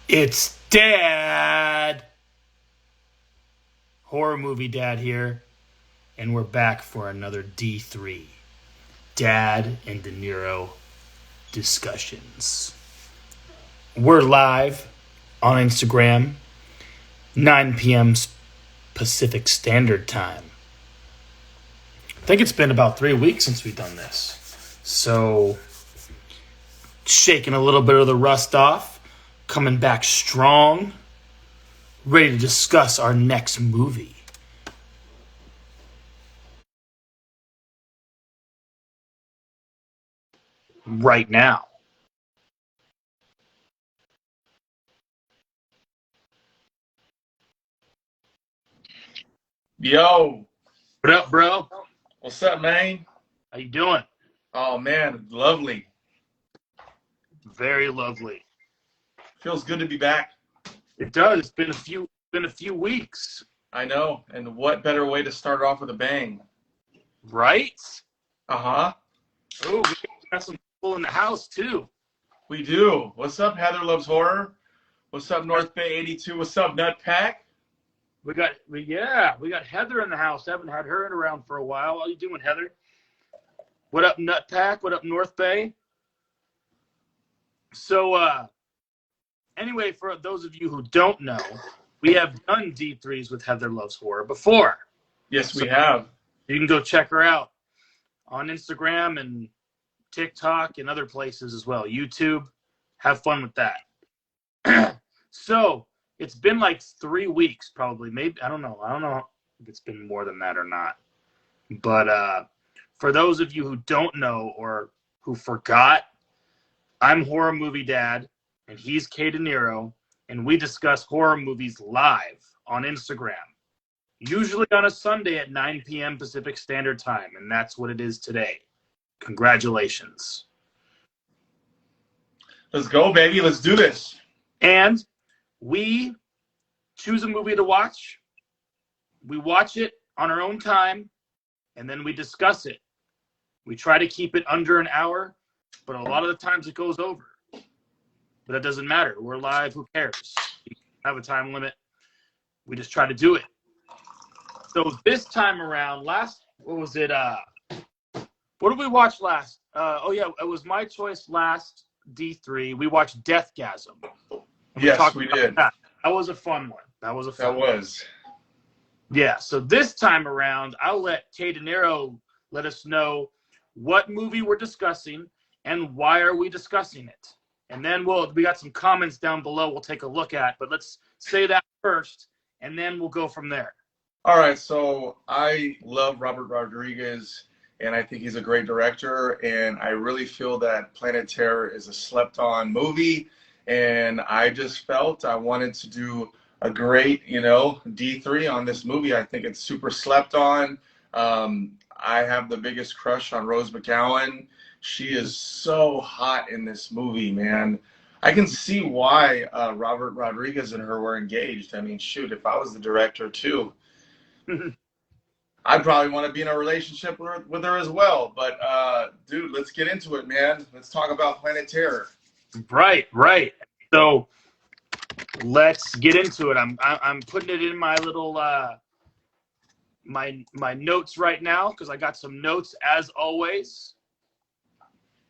It's Dad! Horror movie dad here, and we're back for another D3. Dad and Dinero discussions. We're live on Instagram, 9 p.m. Pacific Standard Time. I think it's been about 3 weeks since we've done this. So, shaking a little bit of the rust off, coming back strong, ready to discuss our next movie. Right now. Yo, What up, bro? what's up, man? How you doing? Oh man, lovely. Very lovely. Feels good to be back. It does. It's been a few weeks, I know, and what better way to start off with a bang? right? Uh-huh. Oh, we got some people in the house too. We do. What's up, Heather Loves Horror? What's up, North Bay 82? What's up, Nut Pack? We got Heather in the house. Haven't had her around for a while. How you doing, Heather? What up, Nut Pack? What up, North Bay? So, anyway, for those of you who don't know, we have done D3s with Heather Loves Horror before. Yes, we have. You can go check her out on Instagram and TikTok and other places as well. YouTube. Have fun with that. So, it's been like 3 weeks probably. Maybe, I don't know if it's been more than that or not. But for those of you who don't know or who forgot, I'm Horror Movie Dad, and he's K. Dinero, and we discuss horror movies live on Instagram, usually on a Sunday at 9 p.m. Pacific Standard Time, and that's what it is today. Congratulations. Let's go, baby. Let's do this. And we choose a movie to watch, we watch it on our own time, and then we discuss it. We try to keep it under an hour, but a lot of the times it goes over. But that doesn't matter. We're live. Who cares? We have a time limit. We just try to do it. So this time around, what was it? What did we watch last? It was my choice last, D3. We watched Deathgasm. Yes, we did. That was a fun one. That was. Yeah, so this time around, I'll let K. Dinero let us know what movie we're discussing and why are we discussing it. And then we got some comments down below we'll take a look at, but let's say that first, and then we'll go from there. All right, so I love Robert Rodriguez, and I think he's a great director, and I really feel that Planet Terror is a slept-on movie, and I just felt I wanted to do a great, D3 on this movie. I think it's super slept on. I have the biggest crush on Rose McGowan. She is so hot in this movie, man. I can see why Robert Rodriguez and her were engaged. I mean, shoot, if I was the director too, I'd probably want to be in a relationship with her as well. But, dude, let's get into it, man. Let's talk about Planet Terror. Right. So let's get into it. I'm putting it in my little my notes right now because I got some notes as always.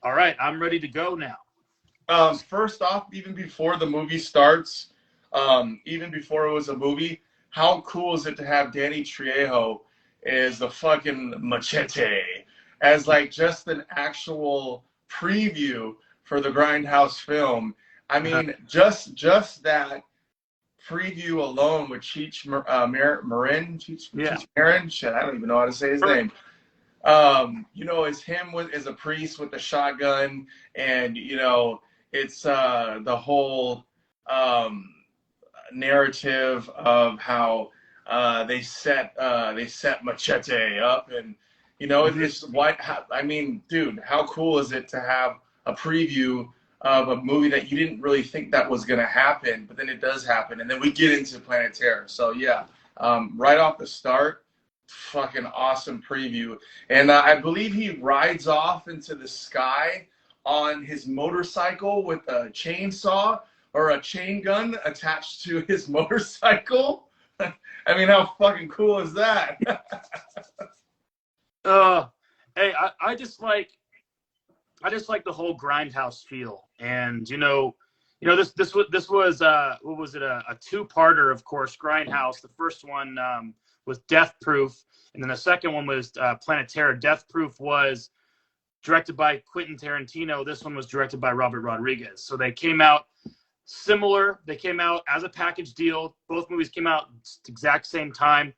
All right, I'm ready to go now. First off, even before the movie starts, even before it was a movie, how cool is it to have Danny Trejo as the fucking machete, as like just an actual preview for the Grindhouse film? I mean, just that preview alone with Cheech Marin, shit, I don't even know how to say his name. It's him as a priest with the shotgun, and it's the whole narrative of how they set Machete up, and it's what I mean, dude. How cool is it to have a preview of a movie that you didn't really think that was going to happen, but then it does happen, and then we get into Planet Terror. So yeah, right off the start, fucking awesome preview. And I believe he rides off into the sky on his motorcycle with a chainsaw or a chain gun attached to his motorcycle. I mean, how fucking cool is that? Hey, I just like the whole grindhouse feel, and this was what was it, a two-parter, of course, Grindhouse. The first one was Death Proof, and then the second one was Planet Terror. Death Proof was directed by Quentin Tarantino. This one was directed by Robert Rodriguez. So they came out similar. They came out as a package deal. Both movies came out exact same time.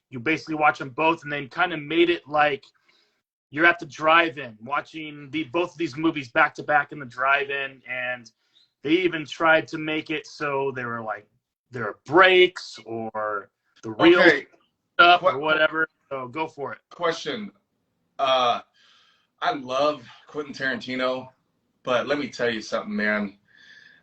You basically watch them both, and they kind of made it like you're at the drive-in watching both of these movies back to back in the drive-in, and they even tried to make it so there are breaks or the real stuff or whatever. So go for it. Question. I love Quentin Tarantino, but let me tell you something, man.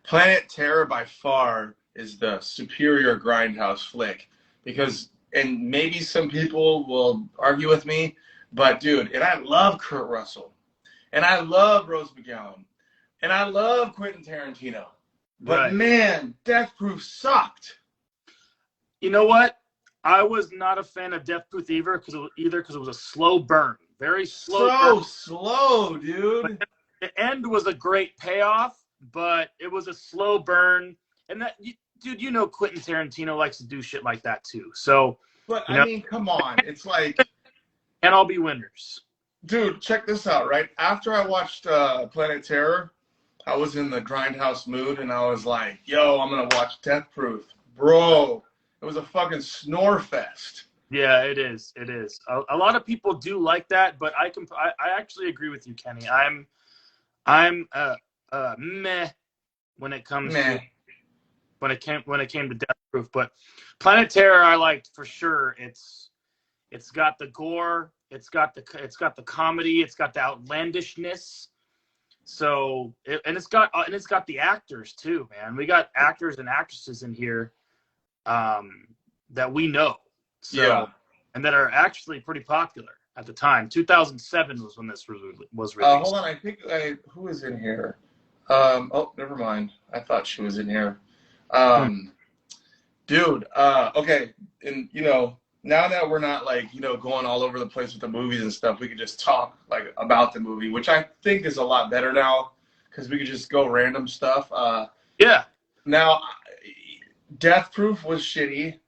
Planet Terror by far is the superior grindhouse flick because, and maybe some people will argue with me, but dude, and I love Kurt Russell, and I love Rose McGowan, and I love Quentin Tarantino, but right. Man, Death Proof sucked. You know what? I was not a fan of Death Proof either because it was a slow burn. Very slow. So slow, dude. But the end was a great payoff, but it was a slow burn. And that, dude, Quentin Tarantino likes to do shit like that too. So, but I mean, come on, it's like, and I'll be winners. Dude, check this out, right? After I watched Planet Terror, I was in the grindhouse mood, and I was like, yo, I'm gonna watch Death Proof, bro. It was a fucking snore fest. Yeah, it is. It is. A lot of people do like that, but I actually agree with you, Kenny. I'm meh when it comes to when it came to Death Proof, but Planet Terror I liked for sure. It's got the gore, it's got the comedy, it's got the outlandishness. So it's got the actors too, man. We got actors and actresses in here that we know. So, yeah. And that are actually pretty popular at the time. 2007 was when this was released. Hold on, I think who is in here? Oh, never mind. I thought she was in here. Dude, okay, and now that we're not going all over the place with the movies and stuff, we could just talk about the movie, which I think is a lot better now because we could just go random stuff. Yeah. Now, Death Proof was shitty.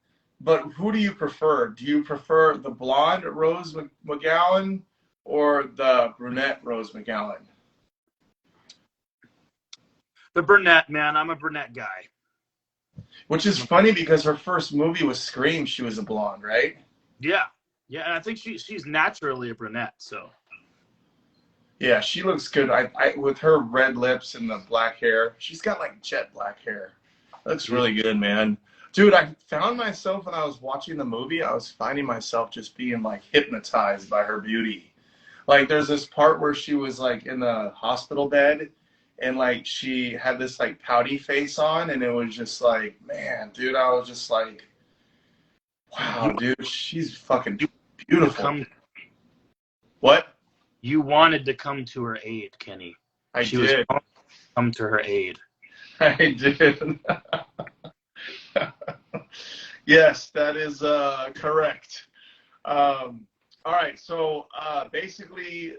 But who do you prefer? Do you prefer the blonde Rose McGowan or the brunette Rose McGowan? The brunette, man. I'm a brunette guy. Which is funny because her first movie was Scream. She was a blonde, right? Yeah. Yeah, and I think she's naturally a brunette, so. Yeah, she looks good. I with her red lips and the black hair. She's got jet black hair. Looks really good, man. Dude, I found myself when I was watching the movie, I was finding myself just being hypnotized by her beauty. There's this part where she was in the hospital bed and she had this pouty face on, and it was just man, dude, I was just wow, dude, she's fucking beautiful. What? You wanted to come to her aid, Kenny. She did. Come to her aid. I did. Yes, that is correct. All right, so basically,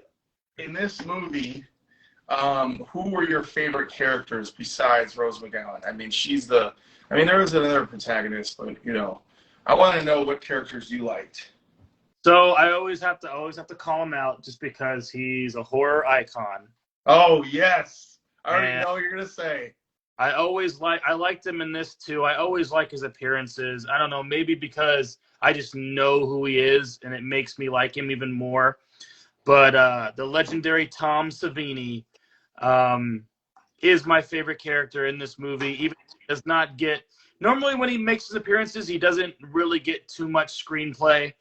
in this movie, who were your favorite characters besides Rose McGowan? I mean, there was another protagonist, but I want to know what characters you liked. So I always have to call him out just because he's a horror icon. Oh yes, I already know what you're gonna say. I liked him in this too. I always like his appearances. I don't know, maybe because I just know who he is and it makes me like him even more. But the legendary Tom Savini is my favorite character in this movie. Even if he does not get, normally when he makes his appearances, he doesn't really get too much screenplay.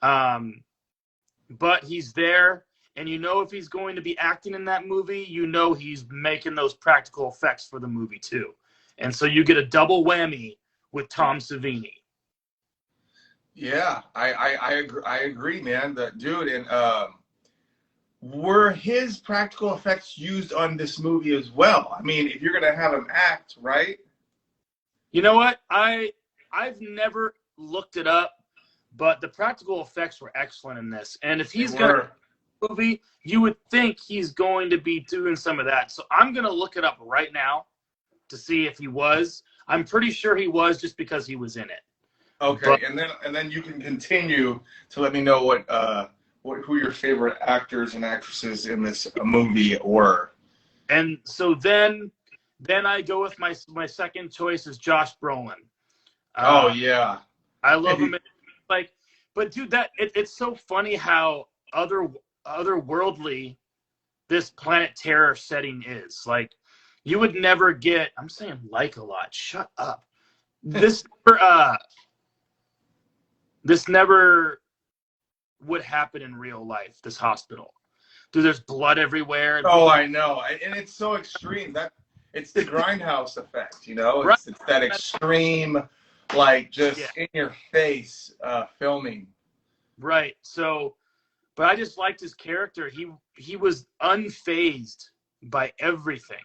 But he's there. And if he's going to be acting in that movie, he's making those practical effects for the movie too. And so you get a double whammy with Tom Savini. Yeah, I agree, man. That dude, and were his practical effects used on this movie as well? I mean, if you're gonna have him act, right? You know what? I've never looked it up, but the practical effects were excellent in this. And if he's going to movie, you would think he's going to be doing some of that. So I'm going to look it up right now to see if he was. I'm pretty sure he was, just because he was in it. Okay, but, and then you can continue to let me know who your favorite actors and actresses in this movie were. And so then I go with my second choice is Josh Brolin. Oh yeah, I love him. Like, but dude, it's so funny how otherworldly this Planet Terror setting is. Like, you would never get. I'm saying like a lot. Shut up. This never would happen in real life. This hospital, dude. There's blood everywhere. Oh, I know, and it's so extreme that it's the grindhouse effect. You know, right. It's that extreme, like just in your face filming. Right. So, but I just liked his character. He was unfazed by everything.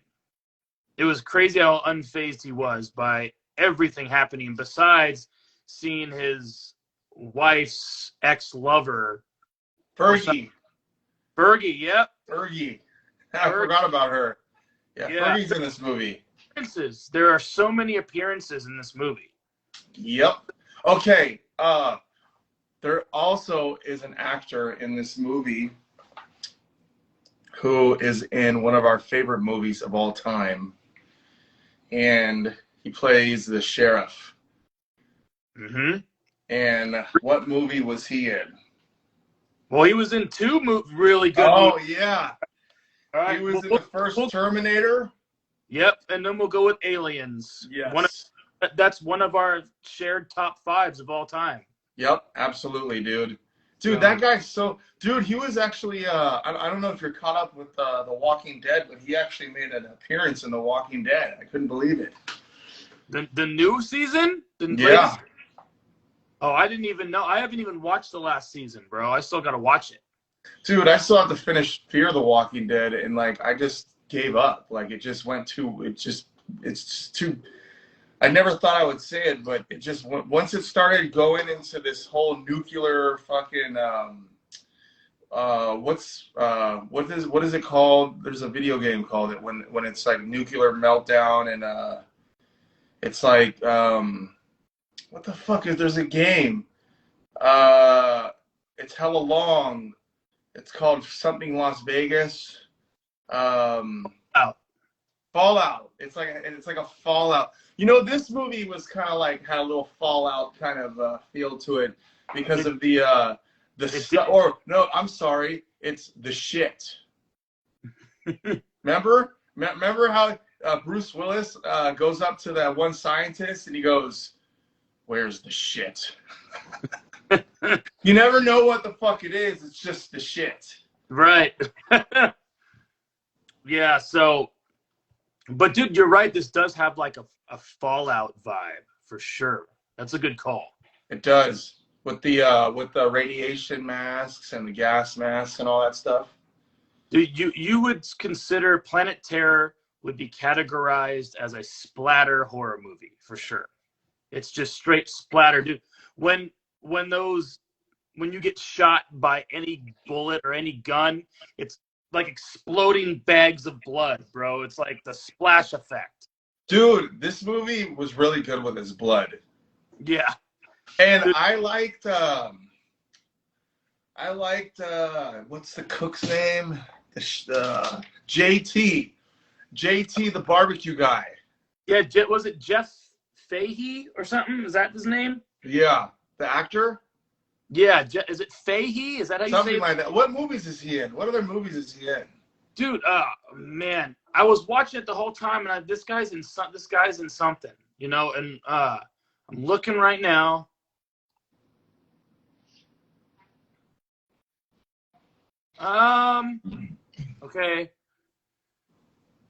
It was crazy how unfazed he was by everything happening, besides seeing his wife's ex-lover. Fergie, yep. Fergie. I forgot about her. Yeah, Fergie's in this movie. There are so many appearances in this movie. Yep. Okay. There also is an actor in this movie who is in one of our favorite movies of all time, and he plays the sheriff. Mm-hmm. And what movie was he in? Well, he was in two really good movies. Yeah. All right. He was in the first Terminator. Yep, and then we'll go with Aliens. Yes. That's one of our shared top fives of all time. Yep, absolutely, dude. Dude, that guy's so... Dude, he was actually... I don't know if you're caught up with The Walking Dead, but he actually made an appearance in The Walking Dead. I couldn't believe it. The new season? Yeah. Oh, I didn't even know. I haven't even watched the last season, bro. I still got to watch it. Dude, I still have to finish Fear the Walking Dead, and, like, I just gave up. Like, it just went too... It's just too... I never thought I would say it, but it just once it started going into this whole nuclear fucking what is it called? There's a video game called it when it's like nuclear meltdown, and it's like what the fuck is? There's a game. It's hella long. It's called something Las Vegas. Fallout. It's like a Fallout. You know, this movie was kind of like had a little Fallout kind of feel to it because of the stuff. Or no, I'm sorry, it's the shit. Remember how Bruce Willis goes up to that one scientist and he goes, "Where's the shit?" You never know what the fuck it is. It's just the shit. Right. Yeah. So. But dude, you're right. This does have like a Fallout vibe for sure. That's a good call. It does, with the radiation masks and the gas masks and all that stuff. Dude, you would consider Planet Terror would be categorized as a splatter horror movie for sure. It's just straight splatter, dude. When you get shot by any bullet or any gun, it's like exploding bags of blood, bro. It's like the splash effect. Dude, this movie was really good with his blood. Yeah. And dude, I liked what's the cook's name? JT, the barbecue guy. Yeah, was it Jeff Fahey or something? Is that his name? Yeah, the actor. Yeah, is it Fahey? Is that how you say it? Something like that. What movies is he in? What other movies is he in? Dude, man, I was watching it the whole time, and this guy's in something, you know. And I'm looking right now. Okay.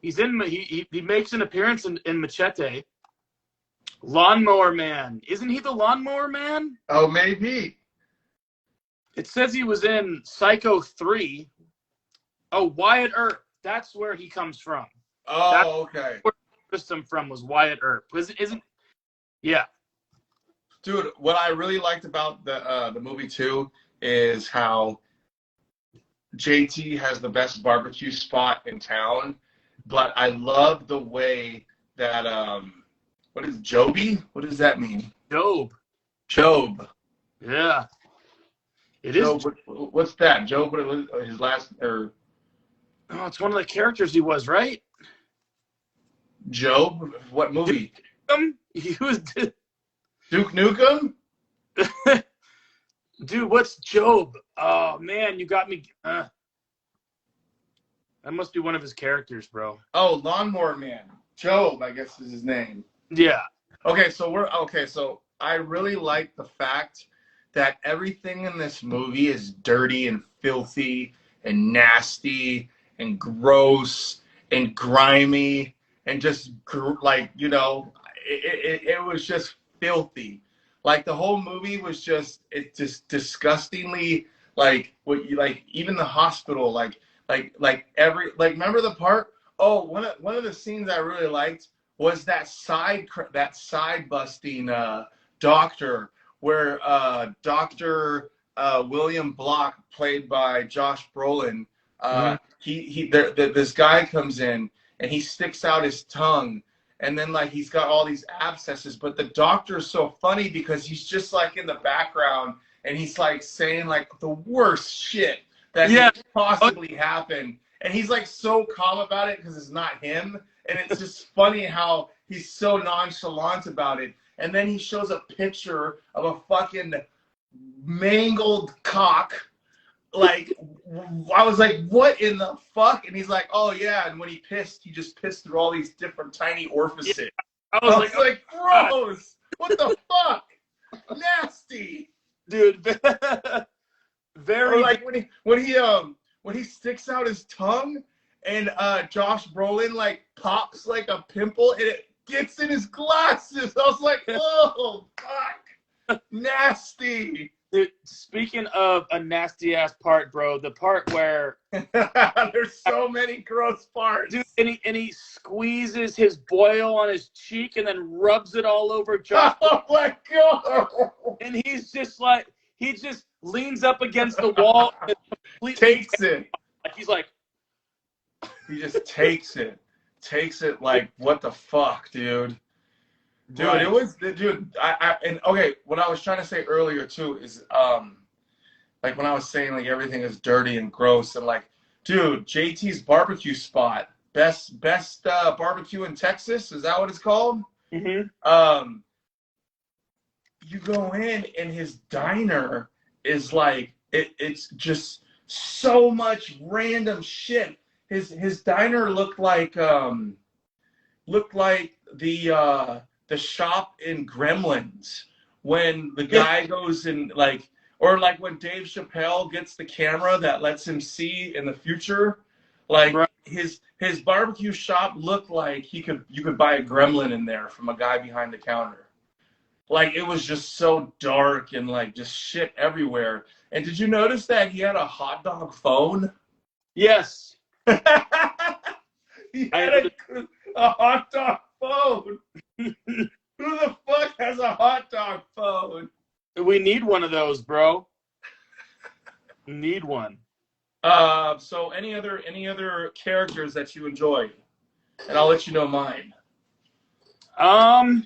He's in. He makes an appearance in Machete. Lawnmower Man. Isn't he the Lawnmower Man? Oh, maybe. It says he was in Psycho 3, Oh, Wyatt Earp. That's where he comes from. Oh, okay. Where I noticed him from was Wyatt Earp. Yeah. Dude, what I really liked about the movie too is how JT has the best barbecue spot in town, but I love the way that what is Joby? What does that mean? Job. Yeah. It Job, is. what's that? Job, what was his last, or Oh, it's one of the characters he was, right? Job? What movie? He was. Duke Nukem? Dude, what's Job? Oh man, you got me. That must be one of his characters, bro. Oh, Lawnmower Man. Job, I guess is his name. Yeah. Okay, so I really like the fact that everything in this movie is dirty and filthy and nasty and gross and grimy and just like, you know, it was just filthy. Like the whole movie was just disgustingly like what you like, even the hospital, like remember the part? Oh, one of the scenes I really liked was that side busting doctor where Dr. William Block, played by Josh Brolin, this guy comes in and he sticks out his tongue, and then like he's got all these abscesses, but the doctor's so funny because he's just like in the background and he's like saying like the worst shit that could possibly happen, and he's like so calm about it because it's not him, and it's just funny how he's so nonchalant about it. And then he shows a picture of a fucking mangled cock. Like, I was like, what in the fuck? And he's like, oh yeah, and when he pissed, he just pissed through all these different tiny orifices. Yeah. I was like, gross. What the fuck? Nasty. Dude, very. Or like when he sticks out his tongue and Josh Brolin like pops like a pimple and it gets in his glasses. I was like, oh, fuck. Nasty. Dude, speaking of a nasty ass part, bro, the part where there's so many gross parts. Dude, and he squeezes his boil on his cheek and then rubs it all over Josh. Oh my god. And he's just like, he just leans up against the wall and takes it. Like he's like, he just takes it. Takes it like, what the fuck, dude? Dude, right. It was, dude, and okay, what I was trying to say earlier too is, like when I was saying like everything is dirty and gross and like, dude, JT's barbecue spot, best barbecue in Texas, is that what it's called? Mm-hmm. You go in and his diner is like, it's just so much random shit. His diner looked like the shop in Gremlins when the guy goes in like, or like when Dave Chappelle gets the camera that lets him see in the future, like right. his barbecue shop looked like you could buy a gremlin in there from a guy behind the counter. Like it was just so dark and like just shit everywhere. And did you notice that he had a hot dog phone? Yes. He had a hot dog phone. Who the fuck has a hot dog phone? We need one of those, bro. Need one. So any other characters that you enjoyed? And I'll let you know mine. I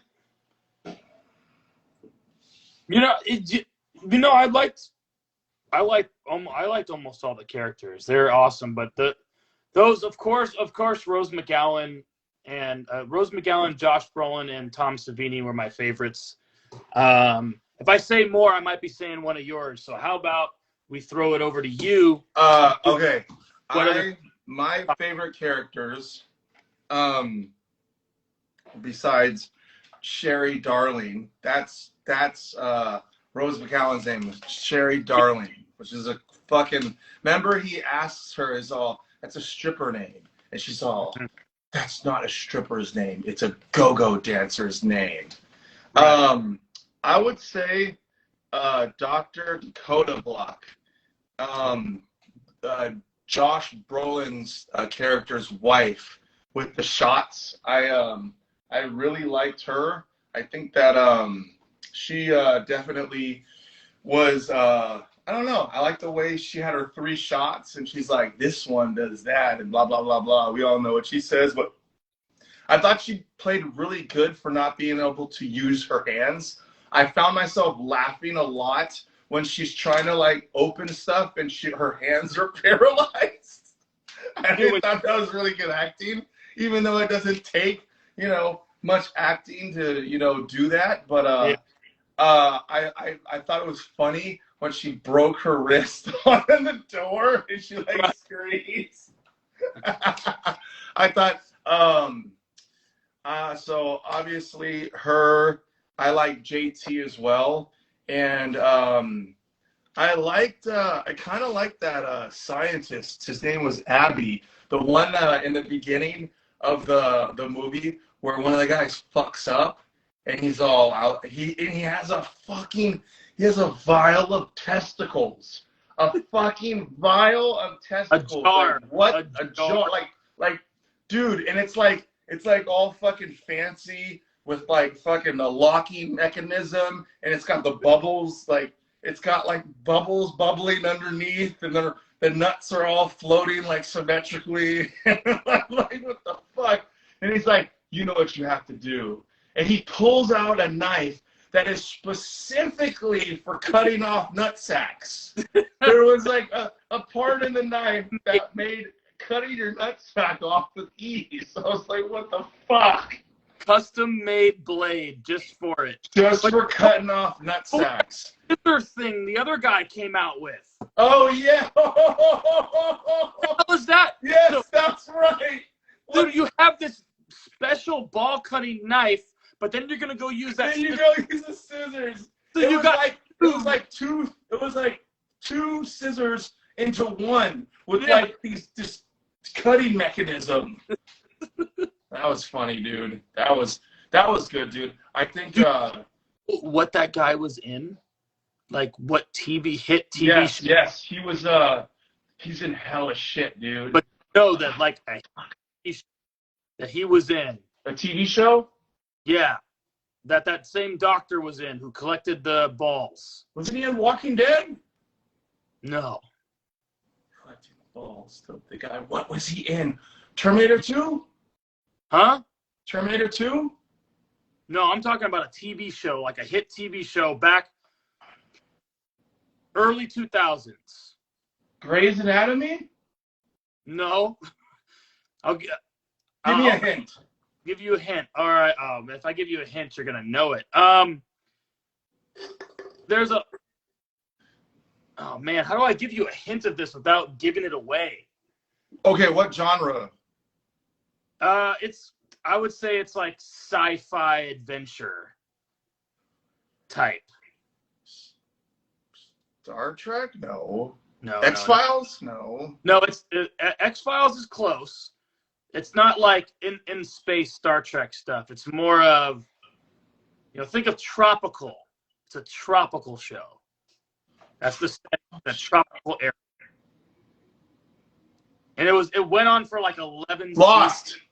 liked almost all the characters. They're awesome, but those of course Rose McGowan, Josh Brolin, and Tom Savini were my favorites. If I say more, I might be saying one of yours. So how about we throw it over to you? Okay. My favorite characters, besides Sherry Darling, that's Rose McGowan's name was Sherry Darling, which is a fucking. Remember, he asks her, that's a stripper name, and she's all, that's not a stripper's name. It's a go-go dancer's name. Right. I would say Dr. Dakota Block. Josh Brolin's character's wife with the shots. I really liked her. I think that she definitely was. I don't know. I like the way she had her 3 shots, and she's like, this one does that, and blah blah blah blah. We all know what she says, but I thought she played really good for not being able to use her hands. I found myself laughing a lot when she's trying to like open stuff and her hands are paralyzed. I thought that was really good acting, even though it doesn't take, much acting to, do that. But I thought it was funny when she broke her wrist on the door and she like screams. I thought, so obviously I like JT as well. And I kind of liked that scientist. His name was Abby, the one in the beginning of the movie where one of the guys fucks up and he's all out. He has a vial of testicles. A fucking vial of testicles. A jar. Like, what? A jar. Like, dude, and it's like all fucking fancy with like fucking a locking mechanism, and it's got the bubbles, like it's got like bubbles bubbling underneath, and the nuts are all floating like symmetrically. Like, what the fuck? And he's like, you know what you have to do. And he pulls out a knife that is specifically for cutting off nut sacks. There was like a part in the knife that made cutting your nut sack off with ease. I was like, what the fuck? Custom-made blade just for it. Just for cutting off nut sacks. The other thing the other guy came out with. Oh, yeah. What was that? Yes, that's right. Dude, you have this special ball-cutting knife, but then you're going to go use that. Then you go use the scissors. So it was like two scissors into one with like this cutting mechanism. That was funny, dude. That was good, dude. I think what that guy was in, like what TV show. Yes, he was. He's in hella shit, dude. But that like that he was in a TV show. Yeah, that same doctor was in who collected the balls. Wasn't he in Walking Dead? No. Collecting balls. The guy. What was he in? Terminator 2? Huh? Terminator 2? No, I'm talking about a TV show, like a hit TV show back early 2000s. Grey's Anatomy? No. Give me a hint. Give you a hint. All right. If I give you a hint, you're gonna know it. There's a. Oh man, how do I give you a hint of this without giving it away? Okay, what genre? I would say it's like sci-fi adventure type. Star Trek? No. No. X-Files? No. No, X-Files is close. It's not like in space Star Trek stuff. It's more of, think of tropical. It's a tropical show. That's the tropical area. And it went on for like 11 Lost. seasons.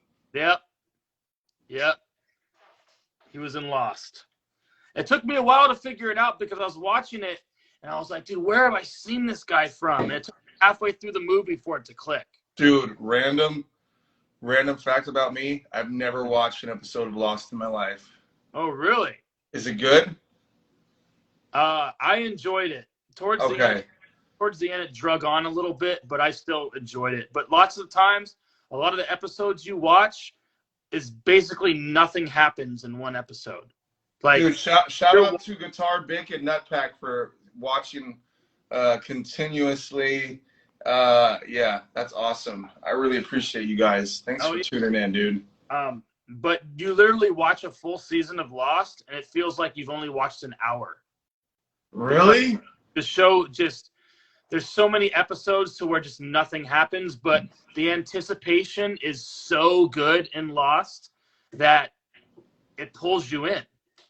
Yep. He was in Lost. It took me a while to figure it out because I was watching it and I was like, dude, where have I seen this guy from? And it took me halfway through the movie for it to click. Dude, random fact about me, I've never watched an episode of Lost in my life. Oh, really? Is it good? I enjoyed it. Towards the end, it drug on a little bit, but I still enjoyed it. But lots of times, a lot of the episodes you watch is basically nothing happens in one episode. Like, dude, shout out to Guitar Bick and Nutpack for watching continuously. Yeah, that's awesome. I really appreciate you guys. Thanks for tuning in, dude. But you literally watch a full season of Lost, and it feels like you've only watched an hour. Really? The show there's so many episodes to where just nothing happens, but the anticipation is so good in Lost that it pulls you in.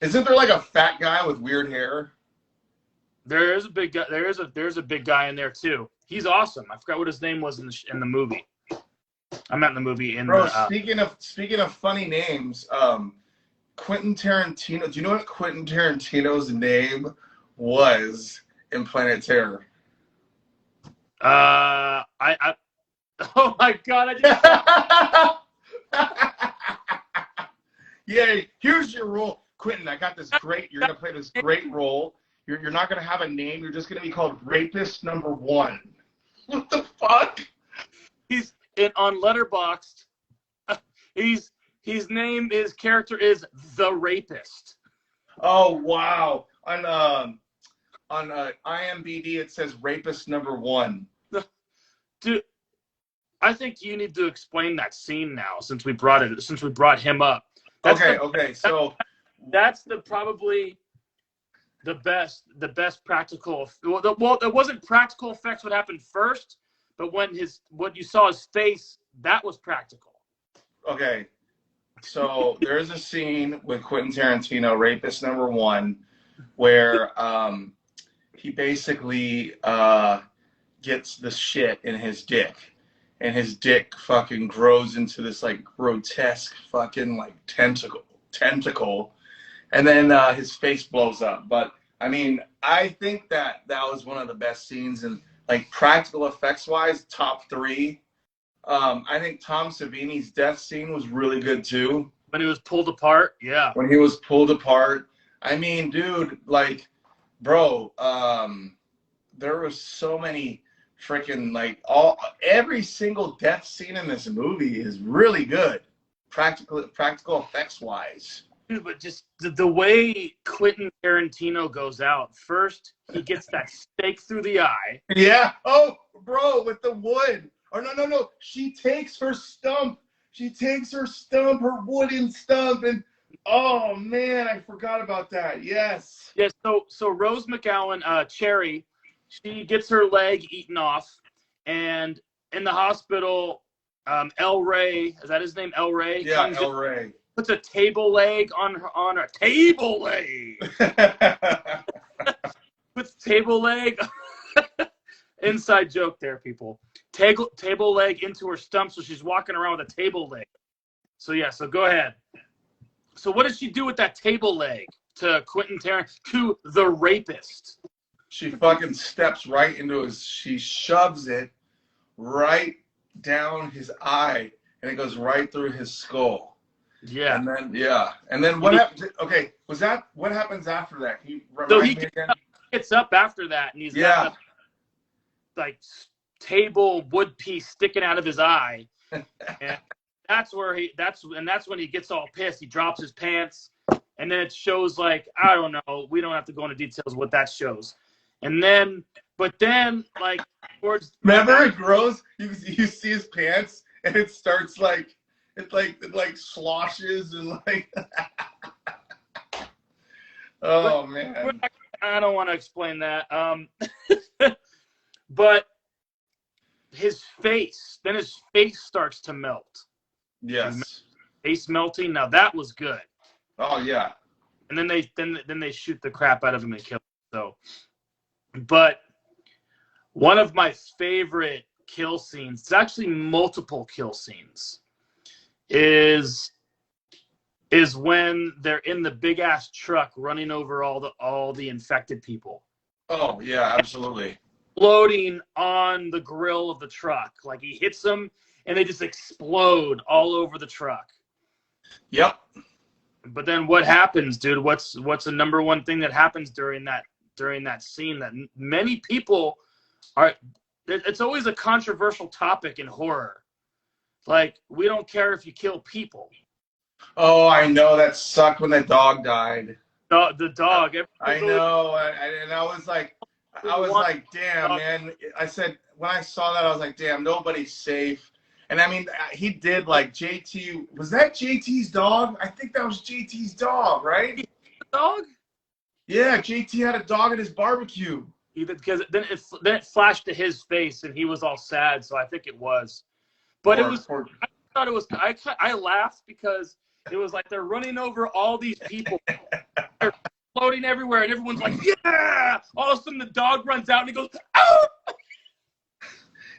Isn't there like a fat guy with weird hair? There is a big guy. There's a big guy in there too. He's awesome. I forgot what his name was in the movie. I'm not in the movie. Bro, speaking of funny names, Quentin Tarantino. Do you know what Quentin Tarantino's name was in Planet Terror? Oh my God! Yeah, here's your role, Quentin. I got this great. You're gonna play this great role. You're not gonna have a name. You're just gonna be called Rapist Number 1. What the fuck? He's on Letterboxd. His character is the Rapist. Oh wow! On IMDb it says Rapist Number 1. Dude, I think you need to explain that scene now since we brought him up. Okay. So that's probably the best practical. Well, it wasn't practical effects what happened first, but when what you saw his face, that was practical. Okay, so there's a scene with Quentin Tarantino, Rapist Number 1, where he basically gets the shit in his dick, and his dick fucking grows into this like grotesque fucking like tentacle, and then his face blows up. But I mean, I think that was one of the best scenes, and like practical effects wise, top 3. I think Tom Savini's death scene was really good too. When he was pulled apart, yeah. When he was pulled apart, I mean, dude, like, bro, there was so many freaking like every single death scene in this movie is really good, practical effects wise. Dude, but just the way Quentin Tarantino goes out first, he gets that stake through the eye. Yeah. Oh, bro, with the wood. Or no. She takes her stump. Her wooden stump, and oh man, I forgot about that. Yes. Yeah. So Rose McGowan, Cherry, she gets her leg eaten off, and in the hospital, El Rey, is that his name? El Rey. Yeah, El Rey. Puts a table leg on her table leg. Puts table leg. Inside joke there, people. Table leg into her stump, so she's walking around with a table leg. So yeah, so go ahead. So what does she do with that table leg to Quentin Tarantino, to the Rapist? She fucking steps right into she shoves it right down his eye, and it goes right through his skull. Yeah. And then what happens? Okay, what happens after that? Can you remind me again? Gets up after that, and he's got the, like, table wood piece sticking out of his eye, and that's when he gets all pissed. He drops his pants, and then it shows, like, I don't know, we don't have to go into details what that shows. And then, like, towards remember it grows. You see his pants, and it starts like it sloshes and like. Oh man. I don't want to explain that. But his face starts to melt. Yes. Face melting. Now that was good. Oh yeah. And then they shoot the crap out of him and kill him. So, but one of my favorite kill scenes, it's actually multiple kill scenes, is when they're in the big ass truck running over all the infected people. Oh yeah, absolutely. Exploding on the grill of the truck. Like he hits them and they just explode all over the truck. Yep. But then what happens, dude? What's the number one thing that happens during that scene that many people are, it's always a controversial topic in horror. Like, we don't care if you kill people. Oh, I know. That sucked when that dog died. The dog. I know. And I was like, damn, man. I said, when I saw that, I was like, damn, nobody's safe. And I mean, he did, like, JT. Was that JT's dog? I think that was JT's dog, right? Dog? Yeah, JT had a dog at his barbecue. Because then it flashed to his face, and he was all sad, so I think it was. But I thought it was, I laughed because it was like they're running over all these people. They're floating everywhere, and everyone's like, yeah! All of a sudden, the dog runs out, and he goes, oh!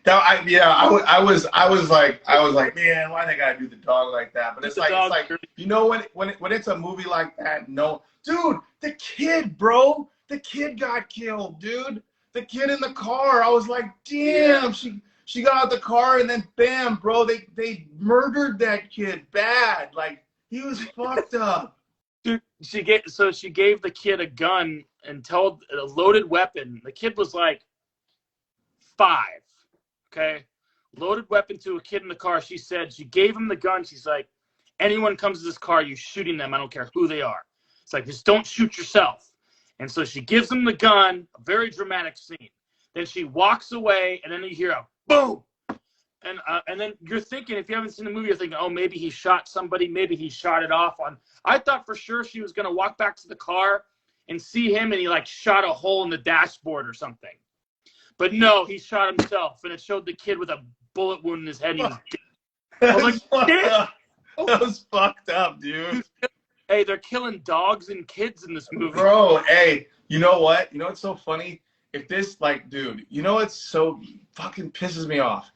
I was like, man, why they gotta do the dog like that? But it's like, you know, when it's a movie like that, no, dude, the kid, bro, the kid got killed, dude, the kid in the car. I was like, damn, she got out the car and then bam, bro, they murdered that kid bad, like he was fucked up. Dude, she gave the kid a gun and told a loaded weapon. The kid was like 5. Okay, loaded weapon to a kid in the car. She said she gave him the gun. She's like, anyone comes to this car, you're shooting them. I don't care who they are. It's like, just don't shoot yourself. And so she gives him the gun. A very dramatic scene. Then she walks away, and then you hear a boom. And then you're thinking, if you haven't seen the movie, you're thinking, oh, maybe he shot somebody. Maybe he shot it off on. I thought for sure she was gonna walk back to the car and see him, and he like shot a hole in the dashboard or something. But no, he shot himself, and it showed the kid with a bullet wound in his head. He was dead. I was like, that was fucked up, dude. Hey, they're killing dogs and kids in this movie. Bro, hey, you know what? You know what's so funny? If this, like, dude, you know what's so fucking pisses me off?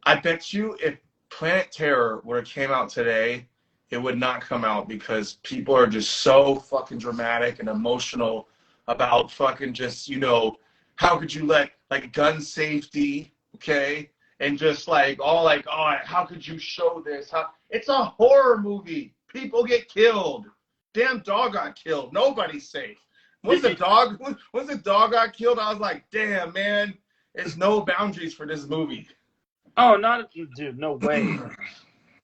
I bet you if Planet Terror would have came out today, it would not come out because people are just so fucking dramatic and emotional about fucking just, you know, how could you let, like, gun safety, okay? And just, like, all like, oh, how could you show this? It's a horror movie. People get killed. Damn dog got killed. Nobody's safe. Once the dog got killed, I was like, damn, man, there's no boundaries for this movie. Oh, dude, no way.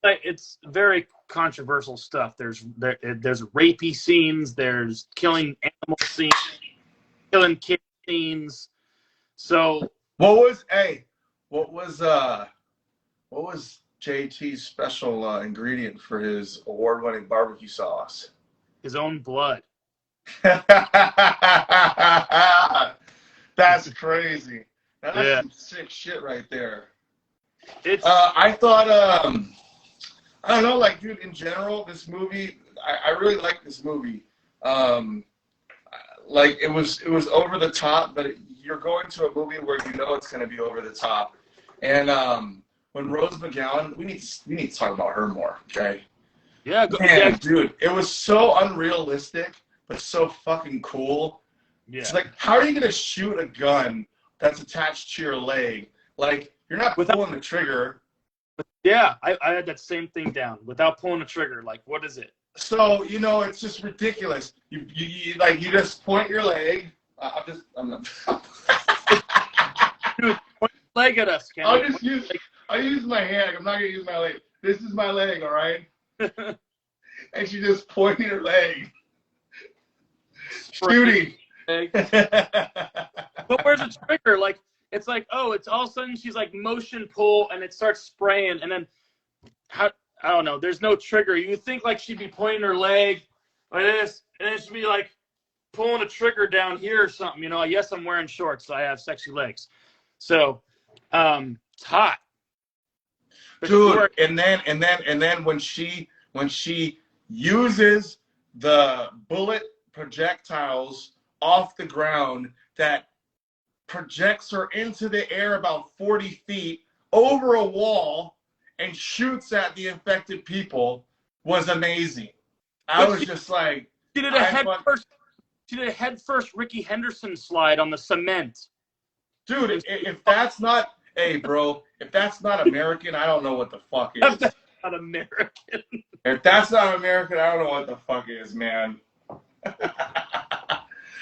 Like, it's very controversial stuff. There's rapey scenes. There's killing animal scenes. Killing kid scenes. So what was JT's special ingredient for his award-winning barbecue sauce? His own blood. That's crazy. That's some sick shit right there. It's I thought I don't know, like, dude, in general, this movie, I really like this movie. Like, it was over the top, but you're going to a movie where you know it's going to be over the top. And when Rose McGowan, we need to talk about her more, okay? Yeah, dude, it was so unrealistic, but so fucking cool. Yeah. It's like, how are you going to shoot a gun that's attached to your leg? Like, you're not pulling the trigger. Yeah, I had that same thing down. Without pulling the trigger, like, what is it? So, you know, it's just ridiculous. You just point your leg. I'm not. Dude, point your leg at us, Ken. I'll use my hand. I'm not gonna use my leg. This is my leg, all right? And she just pointed her leg. Shooting. But where's the trigger? Like, it's like, oh, it's all of a sudden she's like motion pull and it starts spraying, and then I don't know, there's no trigger. You think like she'd be pointing her leg like this, and then she'd be like pulling a trigger down here or something, you know. Yes, I'm wearing shorts, so I have sexy legs. So it's hot. But dude, and then when she uses the bullet projectiles off the ground that projects her into the air about 40 feet over a wall and shoots at the infected people was amazing. I was just like, she did a head first Ricky Henderson slide on the cement. Dude, if that's not, hey bro, if that's not American, I don't know what the fuck is. That's not American. If that's not American, I don't know what the fuck is, man.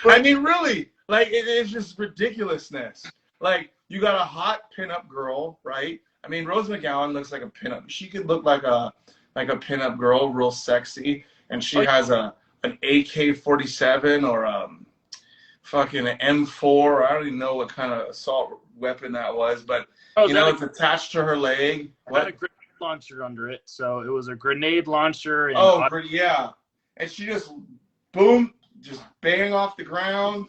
I mean, really, like, it is just ridiculousness. Like, you got a hot pinup girl, right? I mean, Rose McGowan looks like a pinup. She could look like a pinup girl, real sexy, and she has an AK-47 or fucking an M4. I don't even know what kind of assault weapon that was, but you know, it's attached to her leg. Had a grenade launcher under it, so it was a grenade launcher. And yeah, and she just boom, just bang off the ground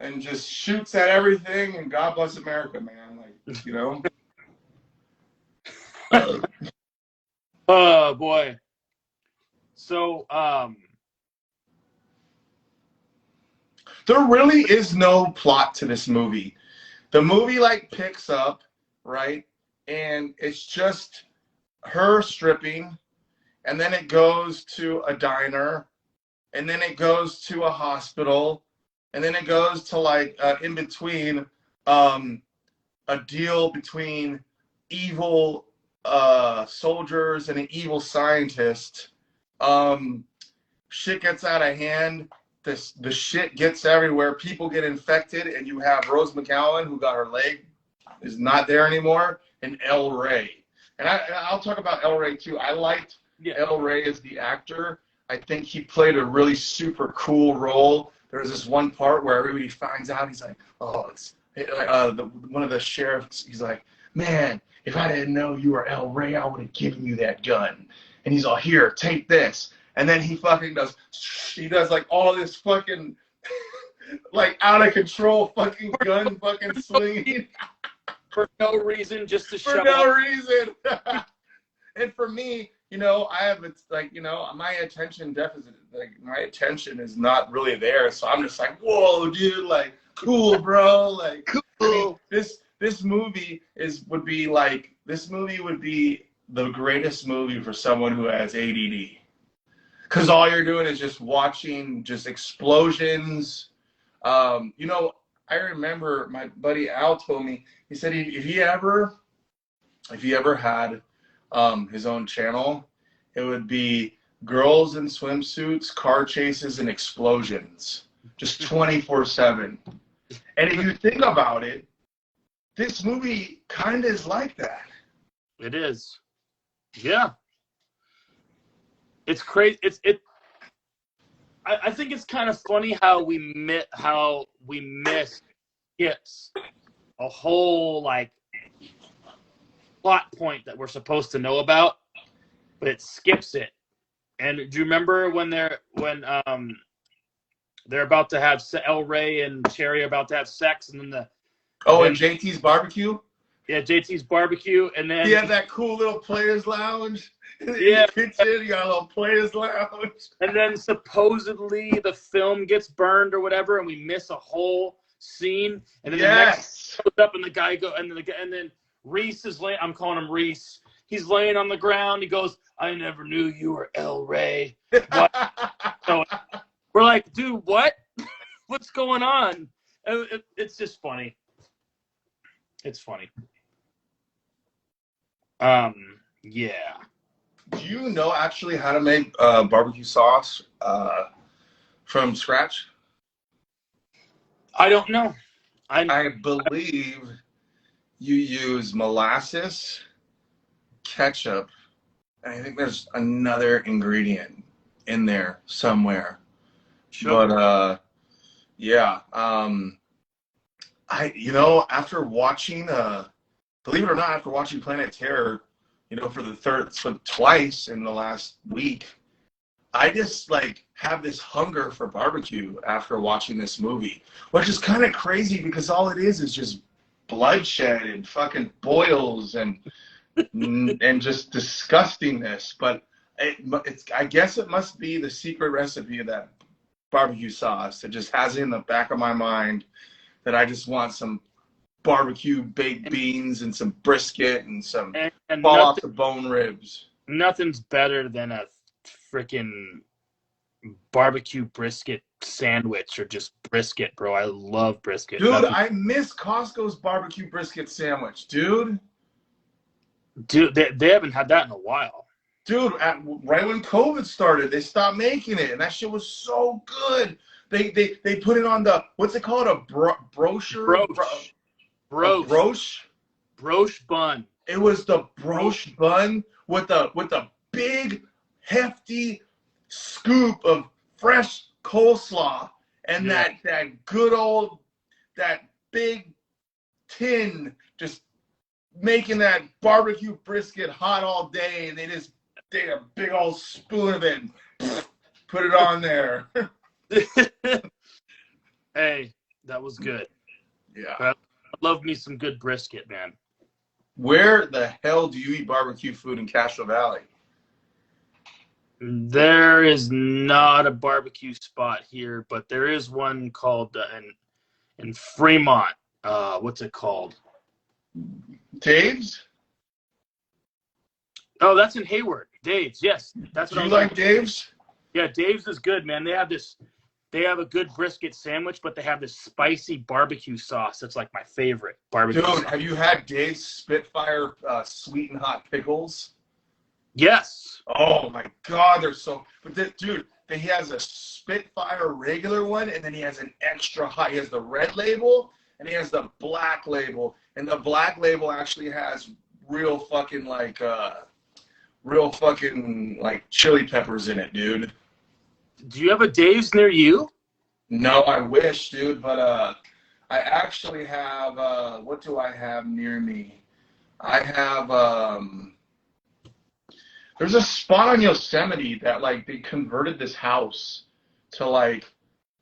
and just shoots at everything. And God bless America, man. Like, you know. Oh boy. So there really is no plot to this movie. The movie like picks up right? And it's just her stripping, and then it goes to a diner, and then it goes to a hospital, and then it goes to like in between a deal between evil soldiers and an evil scientist. Shit gets out of hand. The shit gets everywhere. People get infected, and you have Rose McGowan, who got her leg, is not there anymore, and El Rey. And I'll talk about El Rey too. I liked El Rey as the actor. I think he played a really super cool role. There was this one part where everybody finds out. He's like, oh, it's one of the sheriffs. He's like, man, if I didn't know you were El Rey, I would have given you that gun. And he's all, here, take this. And then he does like all this fucking like out of control fucking gun fucking swinging. For no reason, just to show For no reason. And for me, you know, I have, it's like, you know, my attention deficit, like my attention is not really there. So I'm just like, whoa, dude, like, cool, bro. Like, cool. I mean, this movie would be the greatest movie for someone who has ADD. Because all you're doing is just watching just explosions. You know, I remember my buddy Al told me, he said if he ever had his own channel, it would be girls in swimsuits, car chases, and explosions. Just 24/7. And if you think about it, this movie kind of is like that. It is. Yeah. It's crazy. I think it's kind of funny how we miss skips a whole like plot point that we're supposed to know about, but it skips it. And do you remember when they're about to have El Rey and Cherry are about to have sex, and then and JT's barbecue? Yeah, JT's barbecue, and then he had that cool little players lounge. Yeah, kitchen, you got a little players lounge. And then supposedly the film gets burned or whatever, and we miss a whole scene. And then the next goes up, and the guy and then Reese is laying. I'm calling him Reese. He's laying on the ground. He goes, "I never knew you were El Rey." So we're like, dude, what? What's going on? It's just funny. It's funny. Yeah. Do you know actually how to make barbecue sauce from scratch? I don't know. I believe you use molasses, ketchup, and I think there's another ingredient in there somewhere. Sugar. But yeah, after watching believe it or not, after watching Planet Terror, you know, for twice in the last week, I just like have this hunger for barbecue after watching this movie, which is kind of crazy because all it is just bloodshed and fucking boils and just disgustingness. But I guess it must be the secret recipe of that barbecue sauce. It just has it in the back of my mind that I just want some barbecue baked beans and some brisket and some and fall off the bone ribs. Nothing's better than a freaking barbecue brisket sandwich or just brisket, bro. I love brisket. Dude, I miss Costco's barbecue brisket sandwich, dude. Dude, they haven't had that in a while. Dude, right when COVID started, they stopped making it, and that shit was so good. They put it on the, what's it called, a brochure? Broche bun. It was the broche bun with a big, hefty scoop of fresh coleslaw and that good old, that big tin, just making that barbecue brisket hot all day, and they just take a big old spoon of it and put it on there. Hey, that was good. Yeah. I love me some good brisket, man. Where the hell do you eat barbecue food in Castro Valley? There is not a barbecue spot here, but there is one called in Fremont. What's it called? Dave's? Oh, that's in Hayward. Dave's, yes. That's what Do I you was like like. Dave's? Yeah, Dave's is good, man. They have a good brisket sandwich, but they have this spicy barbecue sauce that's like my favorite barbecue Dude, sauce. have you had Dave's Spitfire sweet and hot pickles? Yes. Oh my God, they're so. But dude, he has a Spitfire regular one, and then he has an extra hot. He has the red label, and he has the black label, and the black label actually has real fucking like chili peppers in it, dude. Do you have a Dave's near you? No, I wish, dude, but I actually have what do I have near me? I have there's a spot on Yosemite that like they converted this house to like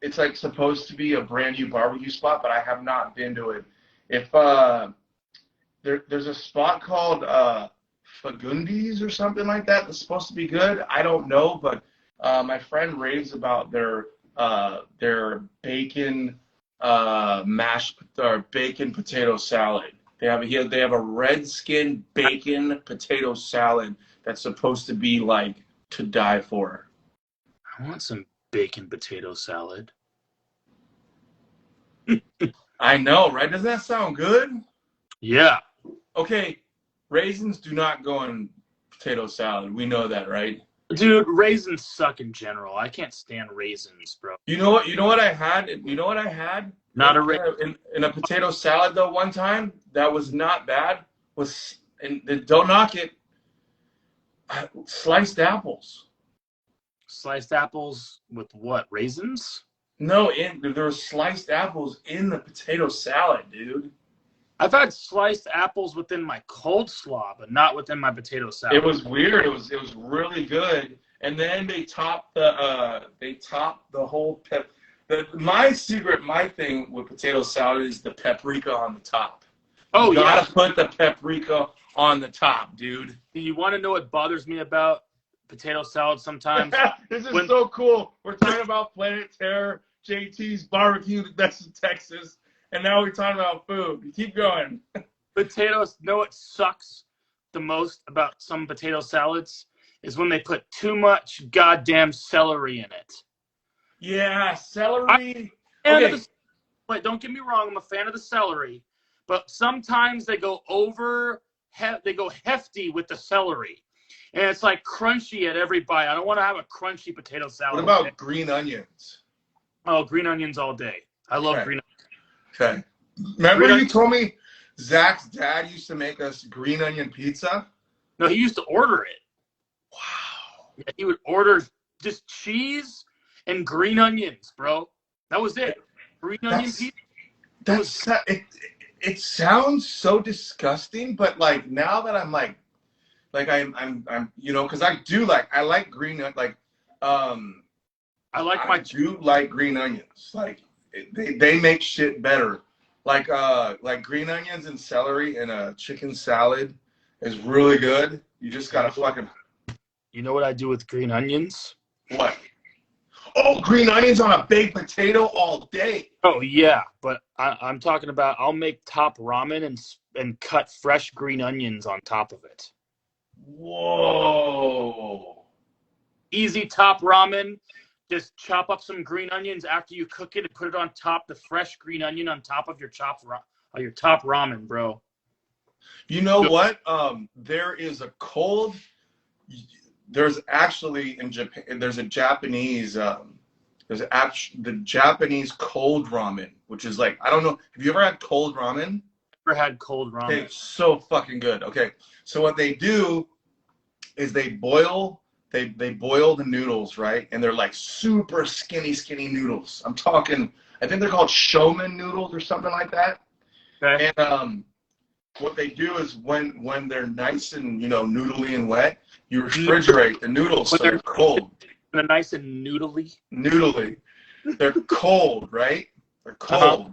it's like supposed to be a brand new barbecue spot, but I have not been to it. If there's a spot called Fagundes or something like that that's supposed to be good. I don't know, but my friend raves about their bacon mashed or bacon potato salad. They have a red skin bacon potato salad that's supposed to be like to die for. I want some bacon potato salad. I know, right? Doesn't that sound good? Yeah. Okay, raisins do not go in potato salad. We know that, right? Dude, raisins suck in general. I can't stand raisins, bro. You know what I had? Not a raisin. In a potato salad though one time that was not bad. And don't knock it. Sliced apples. Sliced apples with what? Raisins? No, there were sliced apples in the potato salad, dude. I've had sliced apples within my coleslaw, but not within my potato salad. It was weird. It was really good. And then they topped the whole pep. My thing with potato salad is the paprika on the top. Oh, you gotta put the paprika on the top, dude. Do you want to know what bothers me about potato salad sometimes? This is so cool. We're talking about Planet Terror, JT's barbecue that's in Texas, and now we're talking about food. Keep going. Potatoes, know what sucks the most about some potato salads is when they put too much goddamn celery in it. Yeah, celery. Wait, don't get me wrong. I'm a fan of the celery, but sometimes they go hefty with the celery, and it's like crunchy at every bite. I don't want to have a crunchy potato salad. What about green onions? Oh, green onions all day. I love green onions. Okay. Remember you told me Zach's dad used to make us green onion pizza? No, he used to order it. Wow. Yeah, he would order just cheese and green onions, bro. That was it. Green onion pizza. It sounds so disgusting, but like now that I'm I'm because I like green I do like green onions. Like they make shit better. Like green onions and celery in a chicken salad is really good. You just gotta fucking. You know what I do with green onions? What? Oh, green onions on a baked potato all day. Oh yeah, but I'm talking about I'll make top ramen and cut fresh green onions on top of it. Whoa. Easy top ramen. Just chop up some green onions after you cook it and put it on top. The fresh green onion on top of your top ramen, bro. You know what? There's actually in Japan. There's a Japanese. The Japanese cold ramen, which is like I don't know. Have you ever had cold ramen? Never had cold ramen. It's so fucking good. Okay, so what they do is they boil the noodles, right? And they're like super skinny noodles. I'm talking. I think they're called shomen noodles or something like that. Okay. And what they do is when they're nice and noodly and wet, you refrigerate the noodles so they're cold. They're nice and noodly. Noodly. They're cold, right? They're cold.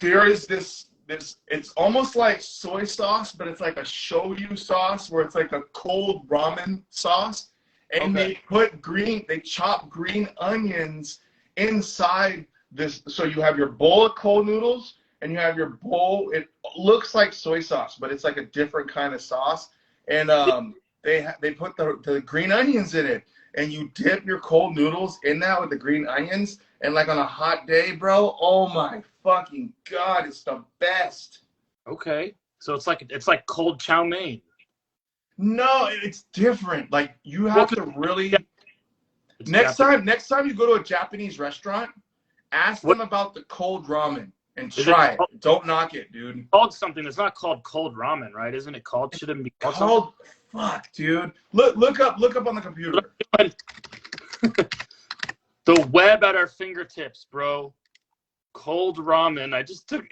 There is this. It's almost like soy sauce, but it's like a shoyu sauce where it's like a cold ramen sauce, and they chop green onions inside this. So you have your bowl of cold noodles, and you have your bowl. It looks like soy sauce, but it's like a different kind of sauce. And they put the green onions in it, and you dip your cold noodles in that with the green onions. And like on a hot day, bro, oh my fucking God, it's the best. Okay, so it's like cold chow mein. No, it's different. Like you have to really. Next time you go to a Japanese restaurant, ask them about the cold ramen and try it. Don't knock it, dude. Called something that's not called cold ramen, right? Isn't it called? Shouldn't it be called something? Fuck, dude. Look up on the computer. The web at our fingertips, bro. Cold ramen. I just took.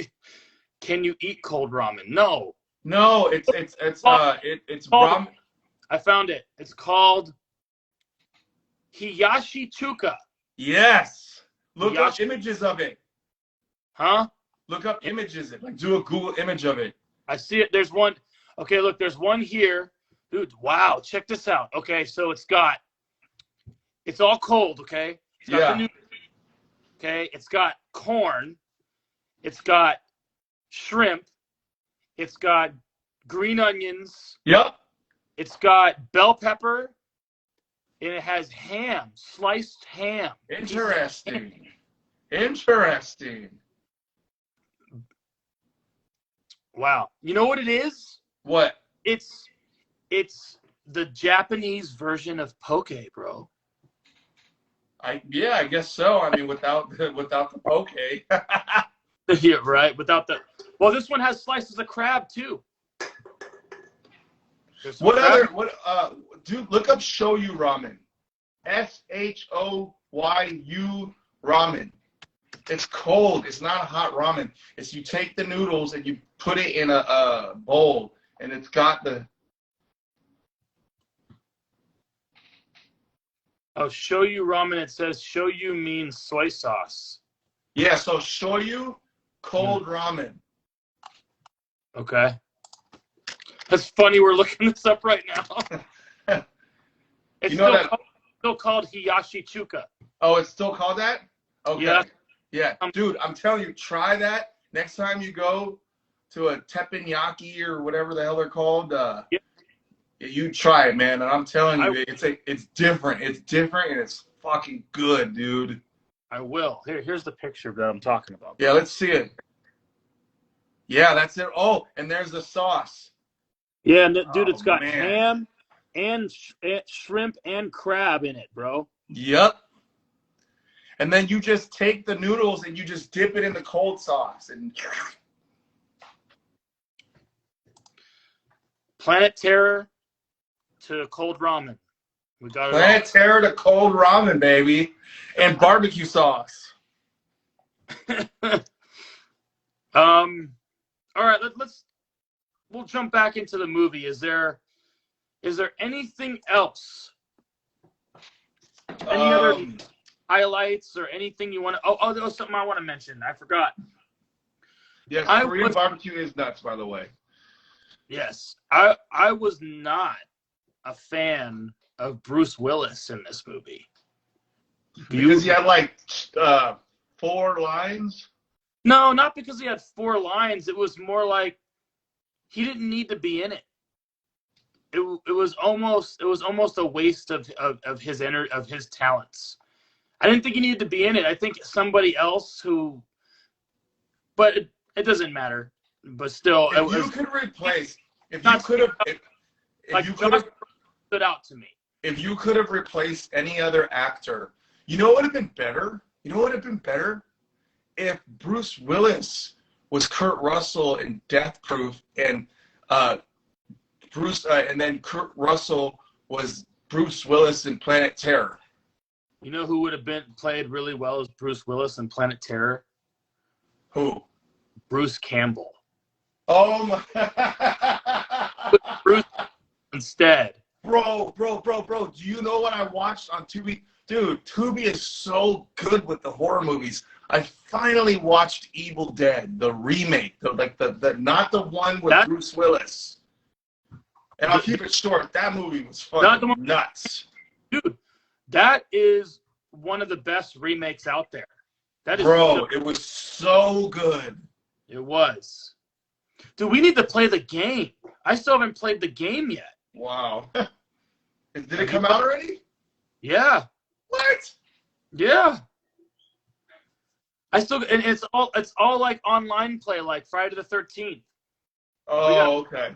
Can you eat cold ramen? No. No, it's ramen. I found it. It's called Hiyashi Chuka. Yes. Look up images of it. Huh? Look up images of it. Like do a Google image of it. I see it. There's one. Okay, look, there's one here. Dude, wow, check this out. Okay, so it's all cold, okay? It's got okay, it's got corn. It's got shrimp. It's got green onions. Yep. It's got bell pepper. And it has ham, sliced ham. Interesting. Interesting. Wow. You know what it is? What? It's the Japanese version of poke, bro. I guess so. I mean, without the poke. Yeah, right. Well, this one has slices of crab too. Dude, look up shoyu ramen. SHOYU ramen. It's cold. It's not a hot ramen. It's you take the noodles and you put it in a bowl, and it's got the. Oh, shoyu ramen. It says shoyu means soy sauce. Yeah, so shoyu, cold ramen. Okay. That's funny. We're looking this up right now. It's still called Hiyashi Chuka. Oh, it's still called that? Okay. Yeah. Yeah. Dude, I'm telling you, try that next time you go to a teppanyaki or whatever the hell they're called. You try it, man. And I'm telling you, it's different. It's different, and it's fucking good, dude. I will. Here's the picture that I'm talking about. Yeah, let's see it. Yeah, that's it. Oh, and there's the sauce. Yeah, and dude, it's got ham and shrimp and crab in it, bro. Yep. And then you just take the noodles and you just dip it in the cold sauce. And Planet Terror to cold ramen. We got it. Planet Terror to cold ramen, baby. And barbecue sauce. All right, we'll jump back into the movie. Is there anything else? Any other highlights or anything you want to? Oh, there was something I want to mention. I forgot. Yes, Korean barbecue is nuts, by the way. Yes, I was not a fan of Bruce Willis in this movie. Because he had like 4 lines? No, not because he had 4 lines. It was more like he didn't need to be in it. It was almost a waste of his talents. I didn't think he needed to be in it. I think somebody else but it doesn't matter. But still, if you could have stood out to me. If you could have replaced any other actor, you know what would have been better? You know what would have been better? If Bruce Willis was Kurt Russell in Death Proof, and and then Kurt Russell was Bruce Willis in Planet Terror. You know who would have played really well as Bruce Willis in Planet Terror? Who? Bruce Campbell. Oh my! Bruce instead. Bro. Do you know what I watched on Tubi? Dude, Tubi is so good with the horror movies. I finally watched Evil Dead, the remake, the not the one with Bruce Willis. And I'll keep it short. That movie was fucking nuts. Dude, that is one of the best remakes out there. That is Bro, it was so good. It was. Dude, we need to play the game. I still haven't played the game yet. Wow. Did it come out already? Yeah. What? Yeah. And it's all like online play, like Friday the 13th. Oh, okay.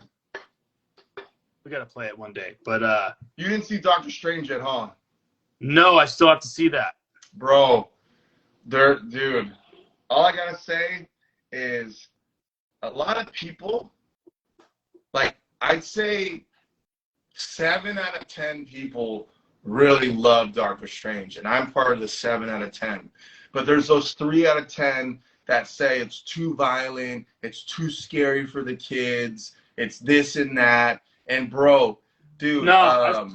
We gotta play it one day. But you didn't see Doctor Strange yet, huh? No, I still have to see that. Bro, dude, all I gotta say is a lot of people, like, I'd say 7 out of 10 people really love Doctor Strange, and I'm part of the 7 out of 10. But there's those 3 out of 10 that say it's too violent, it's too scary for the kids, it's this and that. And bro, dude, no,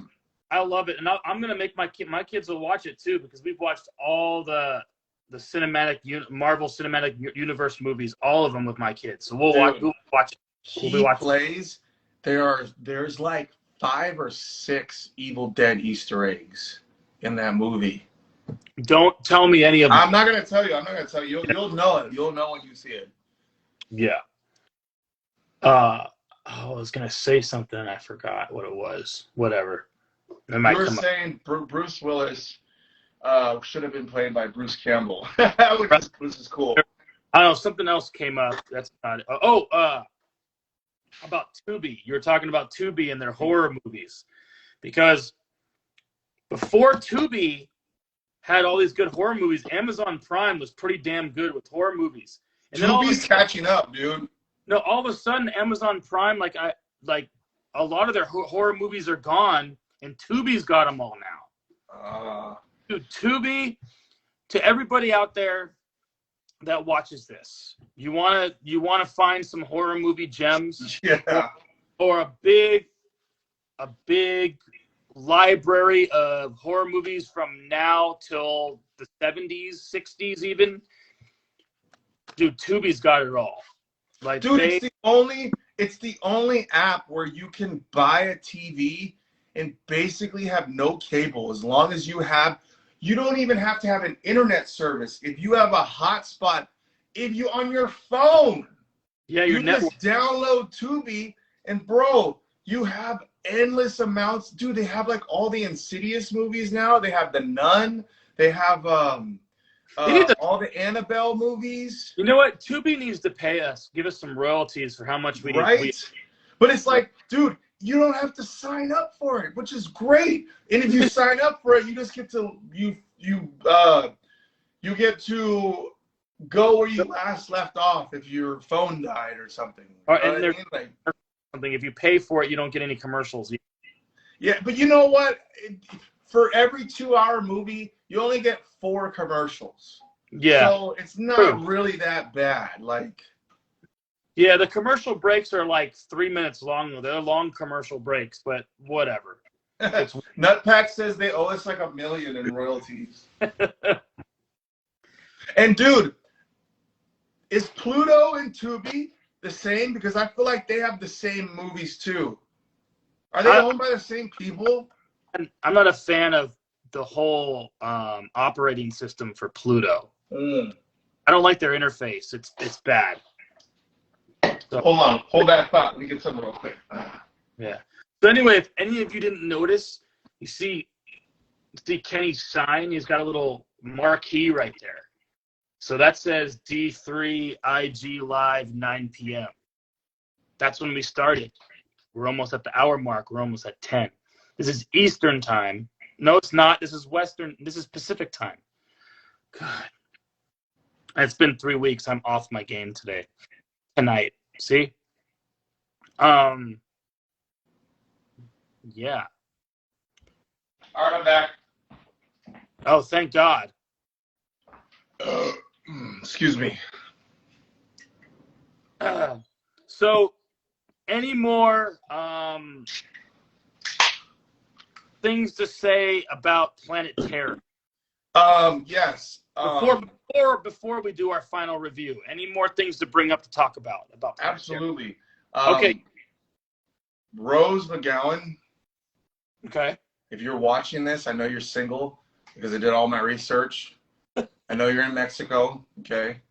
I love it, and I'm gonna make my kids will watch it too, because we've watched all the Marvel Cinematic Universe movies, all of them with my kids. So we'll watch it. He plays. There's like 5 or 6 Evil Dead Easter eggs in that movie. Don't tell me any of them. I'm not gonna tell you. You'll know it. You'll know when you see it. Yeah. I was gonna say something and I forgot what it was. Whatever. You were saying Bruce Willis should have been played by Bruce Campbell, which is cool. I don't know. Something else came up. That's not it. About Tubi. You were talking about Tubi and their horror movies, because before Tubi had all these good horror movies, Amazon Prime was pretty damn good with horror movies. And Tubi's catching up, dude. No, all of a sudden Amazon Prime, like a lot of their horror movies are gone, and Tubi's got them all now. Dude, Tubi, to everybody out there that watches this, you wanna find some horror movie gems, or a big library of horror movies from now till the 70s, 60s even. Dude, Tubi's got it all. Like, dude, it's the only app where you can buy a TV and basically have no cable, as long as you don't even have to have an internet service. If you have a hotspot, if you on your phone, you just download Tubi, and bro, you have endless amounts. Dude, they have like all the Insidious movies now. They have The Nun. They have all the Annabelle movies. You know what? Tubi needs to pay us, give us some royalties for how much we But it's like, dude, you don't have to sign up for it, which is great. And if you sign up for it, you just get to you get to go where you last left off if your phone died or something. Something. If you pay for it, you don't get any commercials. Yeah, but you know what? For every 2-hour movie, you only get 4 commercials. Yeah. So it's not really that bad. Like. Yeah, the commercial breaks are like 3 minutes long. They're long commercial breaks, but whatever. Nutpack says they owe us like $1 million in royalties. And dude, is Pluto and Tubi the same? Because I feel like they have the same movies too. Are they owned by the same people? I'm not a fan of the whole operating system for Pluto. I don't like their interface. It's bad. So, hold that thought. Let me get something real quick. Yeah. So anyway, if any of you didn't notice, you see Kenny's sign. He's got a little marquee right there. So that says D3 IG Live 9 p.m. That's when we started. We're almost at the hour mark. We're almost at 10. This is Eastern time. No, it's not. This is Western. This is Pacific time. God. It's been 3 weeks. I'm off my game tonight. See? Yeah. All right, I'm back. Oh, thank God. Excuse me. So, any more things to say about Planet Terror? Yes. Before we do our final review, any more things to bring up to talk about Planet Absolutely. Terror? Okay. Rose McGowan. Okay. If you're watching this, I know you're single because I did all my research. I know you're in Mexico. Okay.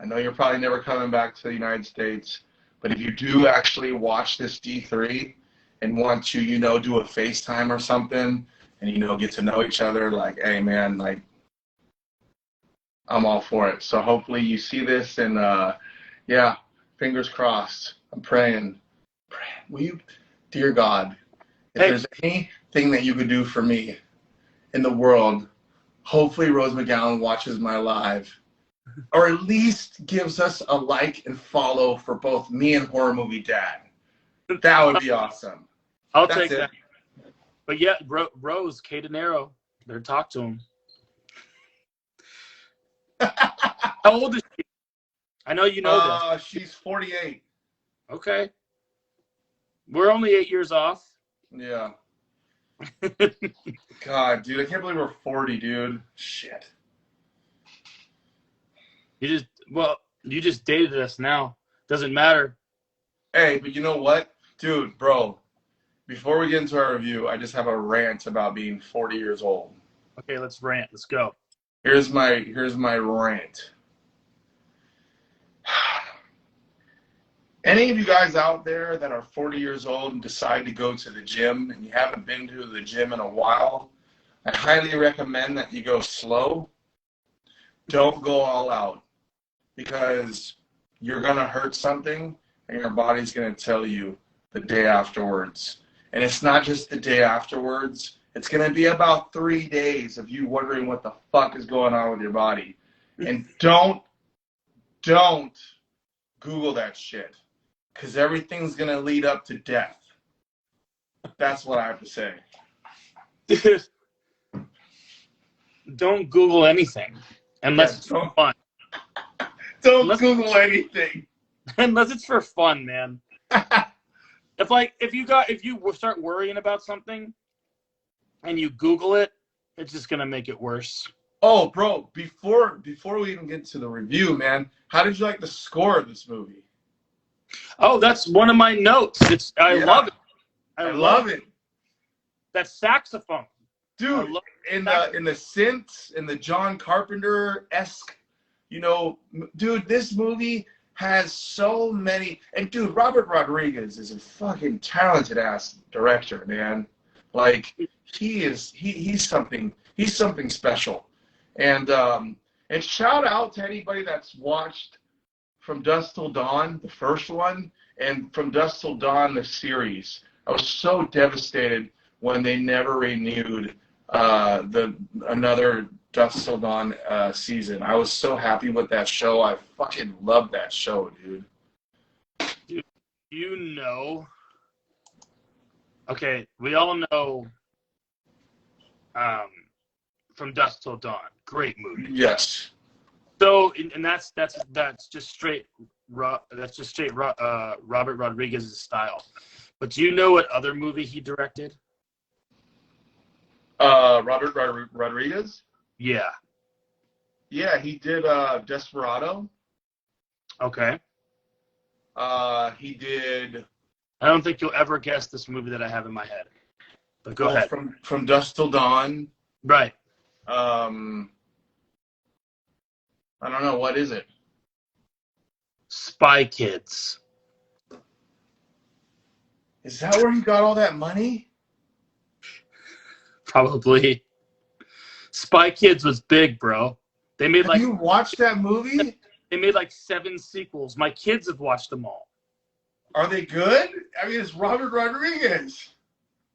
I know you're probably never coming back to the United States, but if you do actually watch this D3 and want to, do a FaceTime or something and, get to know each other, like, hey, man, like, I'm all for it. So hopefully you see this and, yeah, fingers crossed. I'm praying. Will you, dear God, if there's anything that you could do for me in the world, hopefully Rose McGowan watches my live. Or at least gives us a like and follow for both me and Horror Movie Dad. That would be awesome. I'll take that. But yeah, Rose, Dinero, better talk to him. How old is she? I know you know this. She's 48. Okay. We're only 8 years off. Yeah. God, dude, I can't believe we're 40, dude. Shit. You just dated us now. Doesn't matter. Hey, but you know what? Dude, bro, before we get into our review, I just have a rant about being 40 years old. Okay, let's rant. Let's go. Here's my rant. Any of you guys out there that are 40 years old and decide to go to the gym and you haven't been to the gym in a while, I highly recommend that you go slow. Don't go all out because you're going to hurt something and your body's going to tell you the day afterwards. And it's not just the day afterwards. It's going to be about 3 days of you wondering what the fuck is going on with your body. And don't Google that shit. Because everything's going to lead up to death. That's what I have to say. Don't Google anything unless it's for fun. Don't Google anything. Unless it's for fun, man. If you start worrying about something and you Google it, it's just going to make it worse. Oh, bro, before we even get to the review, man, how did you like the score of this movie? Oh, that's one of my notes. I love it. I love it. That saxophone. Dude, in the synths, in the John Carpenter-esque, dude, this movie has so many, and dude, Robert Rodriguez is a fucking talented ass director, man. Like he's something special. And shout out to anybody that's watched From Dusk Till Dawn, the first one, and From Dusk Till Dawn, the series. I was so devastated when they never renewed another Dusk Till Dawn season. I was so happy with that show. I fucking love that show, dude. Okay, we all know From Dusk Till Dawn. Great movie. Yes. So, and that's just straight Robert Rodriguez's style. But do you know what other movie he directed? Robert Rodriguez? Yeah. Yeah, he did Desperado. Okay. He did... I don't think you'll ever guess this movie that I have in my head. But go ahead. From Dusk Till Dawn. Right. I don't know. What is it? Spy Kids. Is that where he got all that money? Probably. Spy Kids was big, bro. Have you watched that movie? They made like 7 sequels. My kids have watched them all. Are they good? I mean, it's Robert Rodriguez.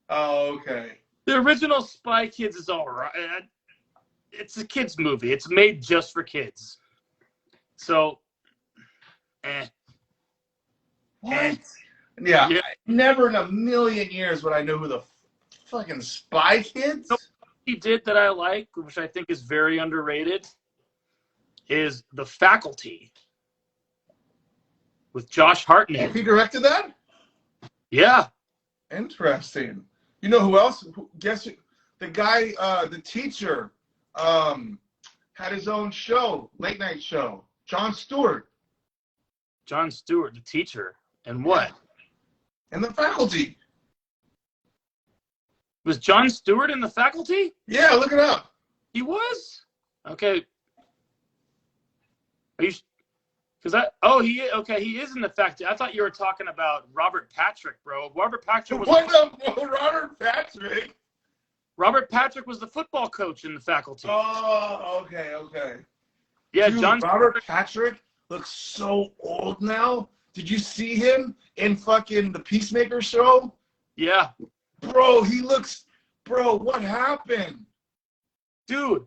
Oh, okay. The original Spy Kids is all right. It's a kids movie. It's made just for kids. So, What? Yeah. Never in a million years would I know who the fucking Spy Kids. So he did that I like, which I think is very underrated, is The Faculty with Josh Hartnett. He directed that? Yeah. Interesting. You know who else? Guess who? The guy, the teacher, had his own show, late night show. Jon Stewart. Jon Stewart, the teacher. And what? And The Faculty. Was Jon Stewart in The Faculty? Yeah, look it up. He was? Okay. he is in the faculty. I thought you were talking about Robert Patrick, bro. Robert Patrick was Robert Patrick? Robert Patrick was the football coach in the faculty. Oh, okay. Yeah, Dude, Robert Patrick looks so old now. Did you see him in fucking the Peacemaker show? Yeah. Bro, what happened? Dude,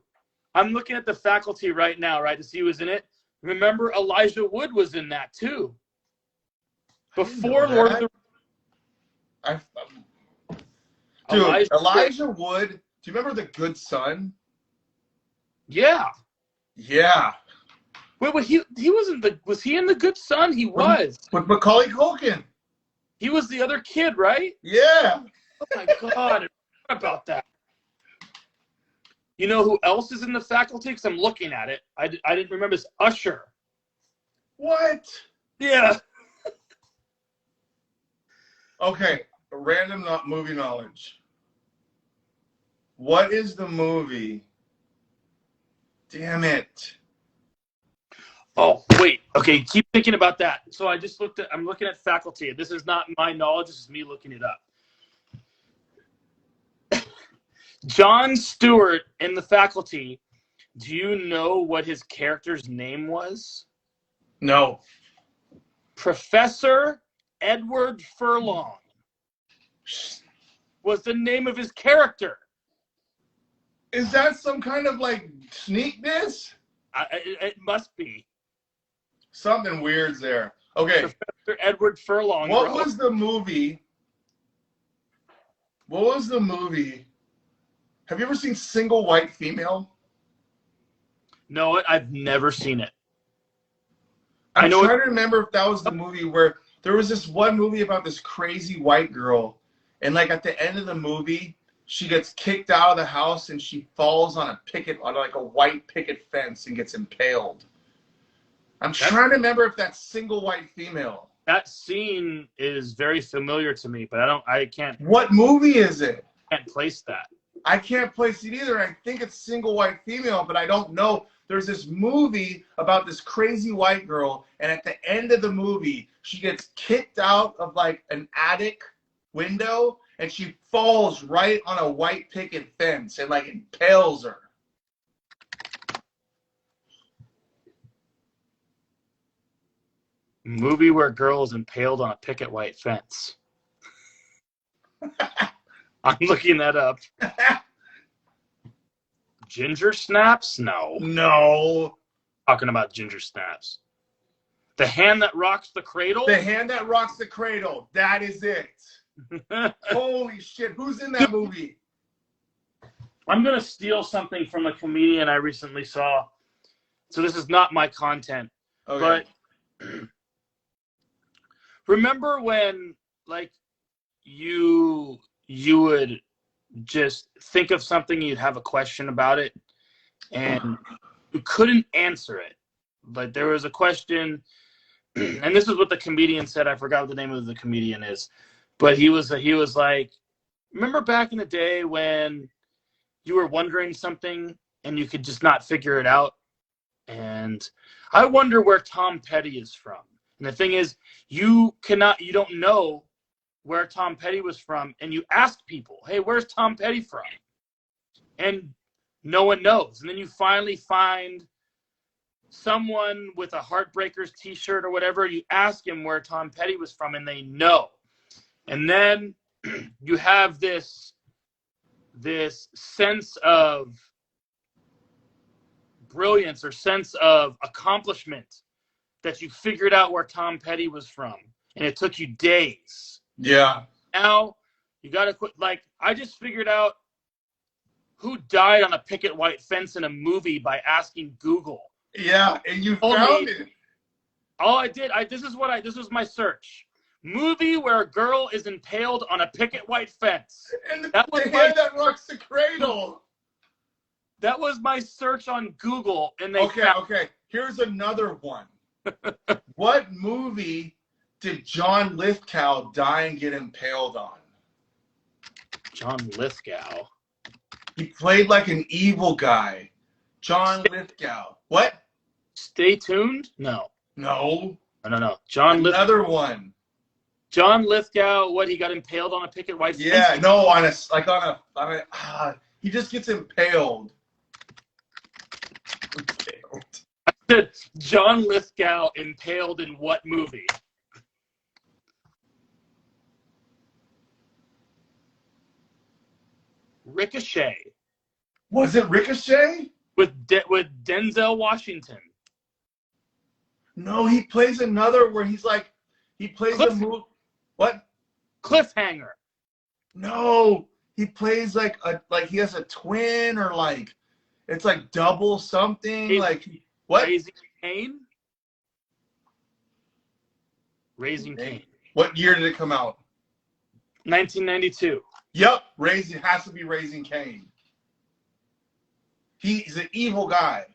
I'm looking at the faculty right now, right, to see who was in it. Remember, Elijah Wood was in that, too. Before Lord of the... Dude, Elijah Wood, do you remember The Good Son? Yeah. Yeah. Wait, he wasn't was he in The Good Son? He was. With Macaulay Culkin. He was the other kid, right? Yeah. Oh, my God. I forgot about that. You know who else is in the faculty? Because I'm looking at it. I didn't remember. It's Usher. What? Yeah. Okay, random movie knowledge. What is the movie? Damn it. Oh, wait. Okay, keep thinking about that. So I'm looking at faculty. This is not my knowledge. This is me looking it up. Jon Stewart in the faculty. Do you know what his character's name was? No. Professor Edward Furlong was the name of his character. Is that some kind of like sneakness? It must be. Something weird's there. Okay. Professor Edward Furlong. What was the movie? Have you ever seen Single White Female? No, I've never seen it. I'm trying to remember if that was the movie where there was this one movie about this crazy white girl, and like at the end of the movie, she gets kicked out of the house and she falls on a white picket fence and gets impaled. I'm trying to remember if that's Single White Female. That scene is very familiar to me, but I can't. What movie is it? I can't place that. I can't place it either. I think it's Single White Female, but I don't know. There's this movie about this crazy white girl, and at the end of the movie, she gets kicked out of like an attic window, and she falls right on a white picket fence and like impales her. Movie where girl is impaled on a picket white fence. I'm looking that up. Ginger Snaps? No. No. Talking about Ginger Snaps. The Hand That Rocks the Cradle? The Hand That Rocks the Cradle. That is it. Holy shit. Who's in that movie? I'm going to steal something from a comedian I recently saw. So this is not my content. Okay. But remember when, like, you would just think of something, you'd have a question about it, and you couldn't answer it. But there was a question, and this is what the comedian said. I forgot what the name of the comedian is. But he was like, remember back in the day when you were wondering something and you could just not figure it out? And I wonder where Tom Petty is from. And the thing is, you don't know where Tom Petty was from, and you ask people, hey, where's Tom Petty from? And no one knows. And then you finally find someone with a Heartbreakers t-shirt or whatever, you ask him where Tom Petty was from, and they know. And then you have this sense of brilliance or sense of accomplishment that you figured out where Tom Petty was from, and it took you days. Yeah. Now you got to quit. Like, I just figured out who died on a picket white fence in a movie by asking Google. Yeah, and you found it. All I did, this was my search. Movie where a girl is impaled on a picket white fence. And that rocks the cradle. That was my search on Google, and they Okay. Here's another one. What movie did John Lithgow die and get impaled on? John Lithgow. He played like an evil guy. John Lithgow. What? Stay Tuned? No. No. No. Another one. John Lithgow, what, he got impaled on a picket white fence? Yeah, no, he just gets impaled. John Lithgow impaled in what movie? Ricochet. Was it Ricochet? With Denzel Washington. No, he plays another where he plays a movie. What? Cliffhanger. No, he plays like he has a twin or it's like double something. What? Raising Cain. Raising Cain. What year did it come out? 1992. Yep, has to be Raising Cain. He's an evil guy.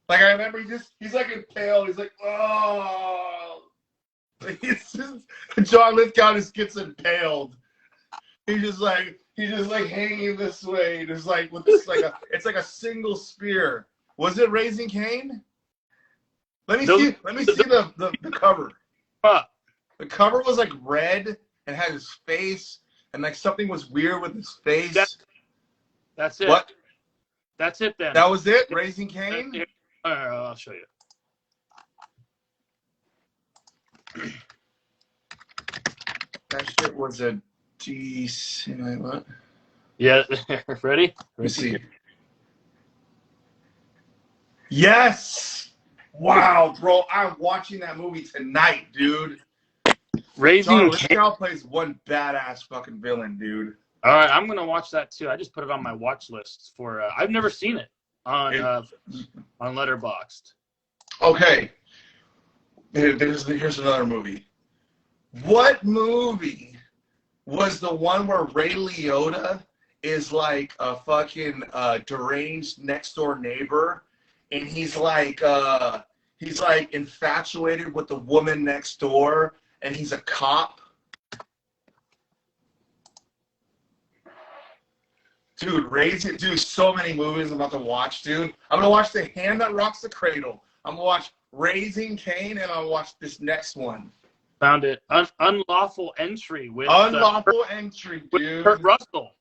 Like, I remember he's like impaled. He's like, oh. It's just, John Lithgow just gets impaled. He's just like hanging this way. There's like, with this, it's like a single spear. Was it Raising Cain? Let me see the cover. The cover was like red and had his face, and like something was weird with his face. That's it. What? That's it then. That was it? Raising Cain? All right, I'll show you. That shit was a decent. What? Yeah, ready? Let me see. Yes! Wow, bro, I'm watching that movie tonight, dude. Raising Cain plays one badass fucking villain, dude. All right, I'm gonna watch that too. I just put it on my watch list for. I've never seen it on Letterboxd. Okay, here's another movie. What movie was the one where Ray Liotta is like a fucking deranged next door neighbor, and he's like infatuated with the woman next door, and he's a cop? Dude, so many movies I'm about to watch, dude. I'm gonna watch The Hand That Rocks the Cradle. I'm gonna watch Raising Cain, and I'll watch this next one. Found it. Unlawful Entry with Entry, dude. Kurt Russell.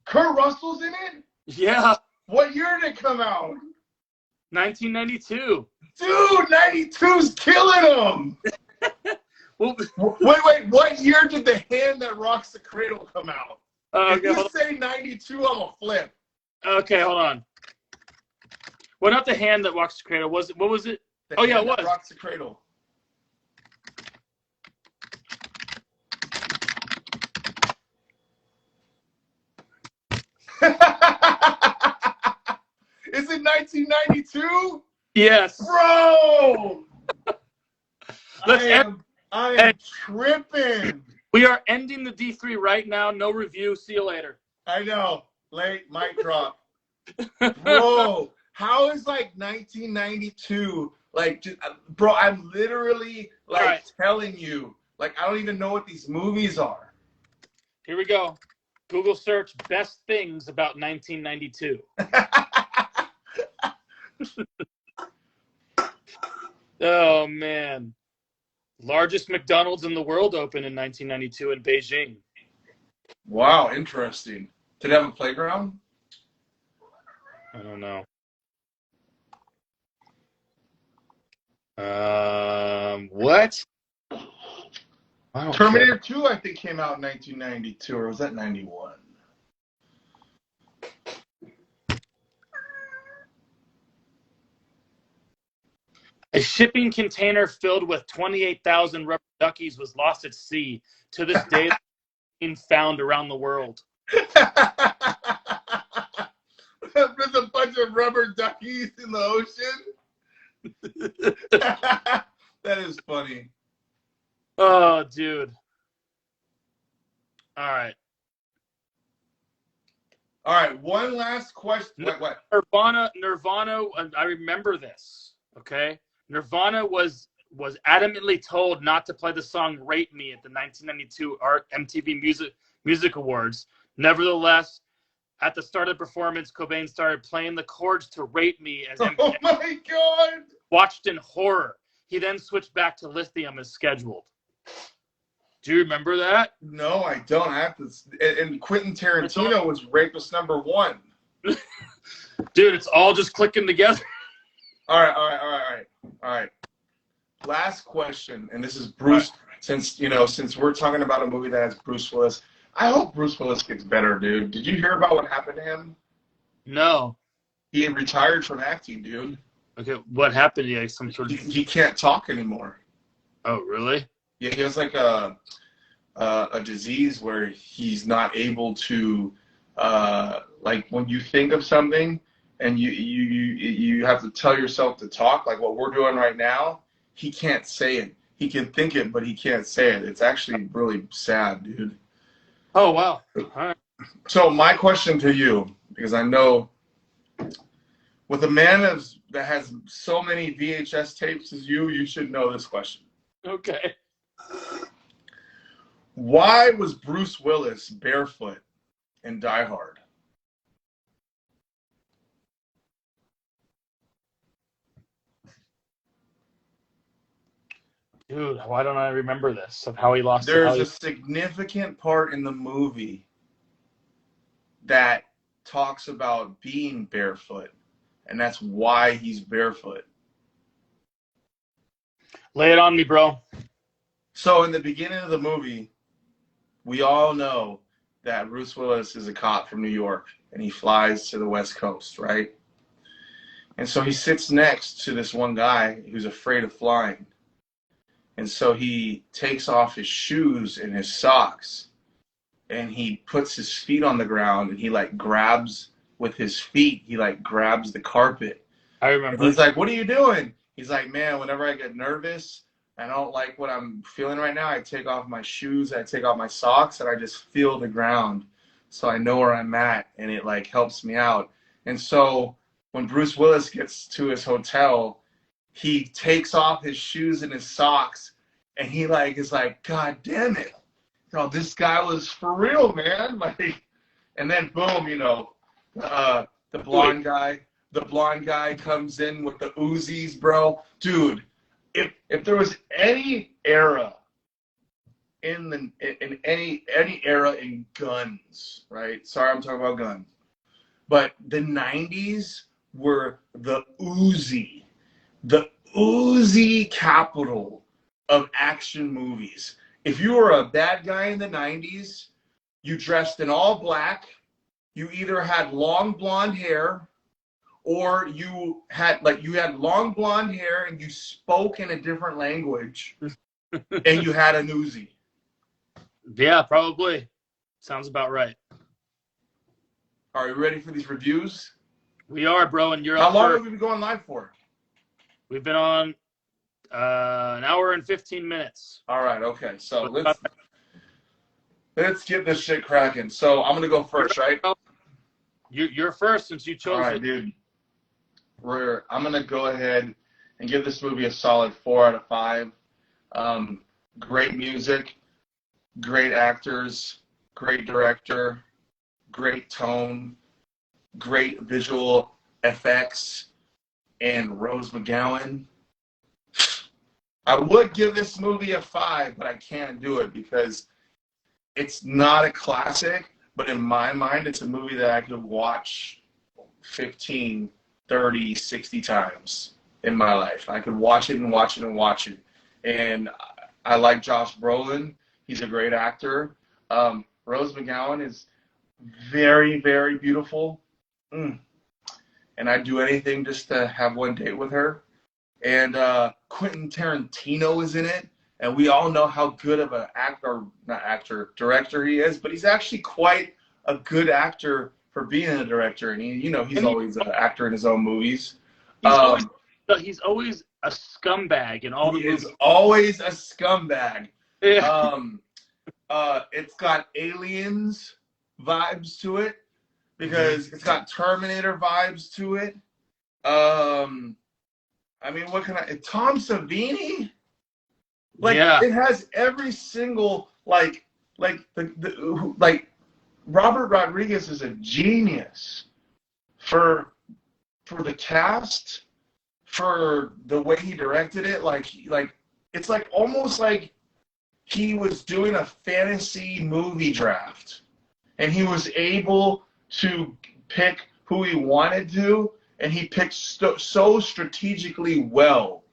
Kurt Russell's in it? Yeah. What year did it come out? 1992. Dude, 92's killing him. Well, wait. What year did The Hand That Rocks the Cradle come out? If okay, you say 92, I'm a flip. Okay, hold on. Well, not The Hand That Rocks the Cradle. What was it? The Hand it was. That Rocks the Cradle. Is it 1992? Yes. Bro! I am tripping. We are ending the D3 right now. No review. See you later. I know. Late mic drop. Bro, how is 1992 bro, I'm literally telling you, I don't even know what these movies are. Here we go. Google search best things about 1992. Oh man. Largest McDonald's in the world opened in 1992 in Beijing. Wow, interesting. Did it have a playground? I don't know. What? Terminator 2, I think, came out in 1992, or was that 91? A shipping container filled with 28,000 rubber duckies was lost at sea. To this day, being found around the world. There's a bunch of rubber duckies in the ocean. That is funny. Oh, dude. All right. One last question. What? Nirvana, I remember this, okay? Nirvana was adamantly told not to play the song Rape Me at the 1992 MTV Music Awards. Nevertheless, At the start of the performance, Cobain started playing the chords to Rape Me as Oh my God. watched in horror. He then switched back to Lithium as scheduled. Do you remember that? No, I don't. I have to. And Quentin Tarantino was rapist number 1. Dude, it's all just clicking together. All right. Last question, and this is Bruce. Since we're talking about a movie that has Bruce Willis, I hope Bruce Willis gets better, dude. Did you hear about what happened to him? No. He had retired from acting, dude. Okay, what happened? Like some sort of... He can't talk anymore. Oh, really? Yeah, he has like a disease where he's not able to, like when you think of something and you have to tell yourself to talk, like what we're doing right now. He can't say it. He can think it, but he can't say it. It's actually really sad, dude. Oh, wow. All right. So my question to you, because I know with a man that has so many VHS tapes as you should know this question. Okay. Why was Bruce Willis barefoot in Die Hard? Dude, why don't I remember this? Of how he lost. There's a significant part in the movie that talks about being barefoot, and that's why he's barefoot. Lay it on me, bro. So in the beginning of the movie, we all know that Bruce Willis is a cop from New York, and he flies to the West Coast, right? And so he sits next to this one guy who's afraid of flying. And so he takes off his shoes and his socks, and he puts his feet on the ground, and he like grabs with his feet, he like grabs the carpet. I remember. And he's like, "What are you doing?" He's like, "Man, whenever I get nervous, I don't like what I'm feeling right now, I take off my shoes, I take off my socks, and I just feel the ground. So I know where I'm at, and it like helps me out." And so when Bruce Willis gets to his hotel, he takes off his shoes and his socks, and he like is like, "God damn it. Oh, this guy was for real, man." Like, and then boom, the blonde guy comes in with the Uzis, bro. Dude, if there was any era in any era in guns, right? Sorry, I'm talking about guns. But the 90s were the Uzi capital of action movies. If you were a bad guy in the 90s, you dressed in all black, you either had long blonde hair, or you had long blonde hair and you spoke in a different language, and you had an Uzi. Yeah, probably. Sounds about right. Are you ready for these reviews? We are, bro, and you're How up long for... have we been going live for? We've been on an hour and 15 minutes. All right, okay. So let's get this shit cracking. So I'm gonna go first, right? You're first since you chose All right, it. dude. I'm gonna go ahead and give this movie a solid 4 out of 5. Great music, great actors, great director, great tone, great visual effects, and Rose McGowan. I would give this movie a 5, but I can't do it because it's not a classic, but in my mind, it's a movie that I could watch 15, 30, 60 times in my life. I could watch it and watch it and watch it. And I like Josh Brolin. He's a great actor. Rose McGowan is very, very beautiful. And I'd do anything just to have one date with her. And Quentin Tarantino is in it. And we all know how good of an director he is. But he's actually quite a good actor for being a director. And he's always an actor in his own movies. He's always a scumbag in all the movies. He is always a scumbag. Yeah. It's got Aliens vibes to it because it's got Terminator vibes to it. I mean, Tom Savini? It has every single like Robert Rodriguez is a genius for the cast, for the way he directed it. Like it's like almost like he was doing a fantasy movie draft, and he was able to pick who he wanted to, and he picked so strategically well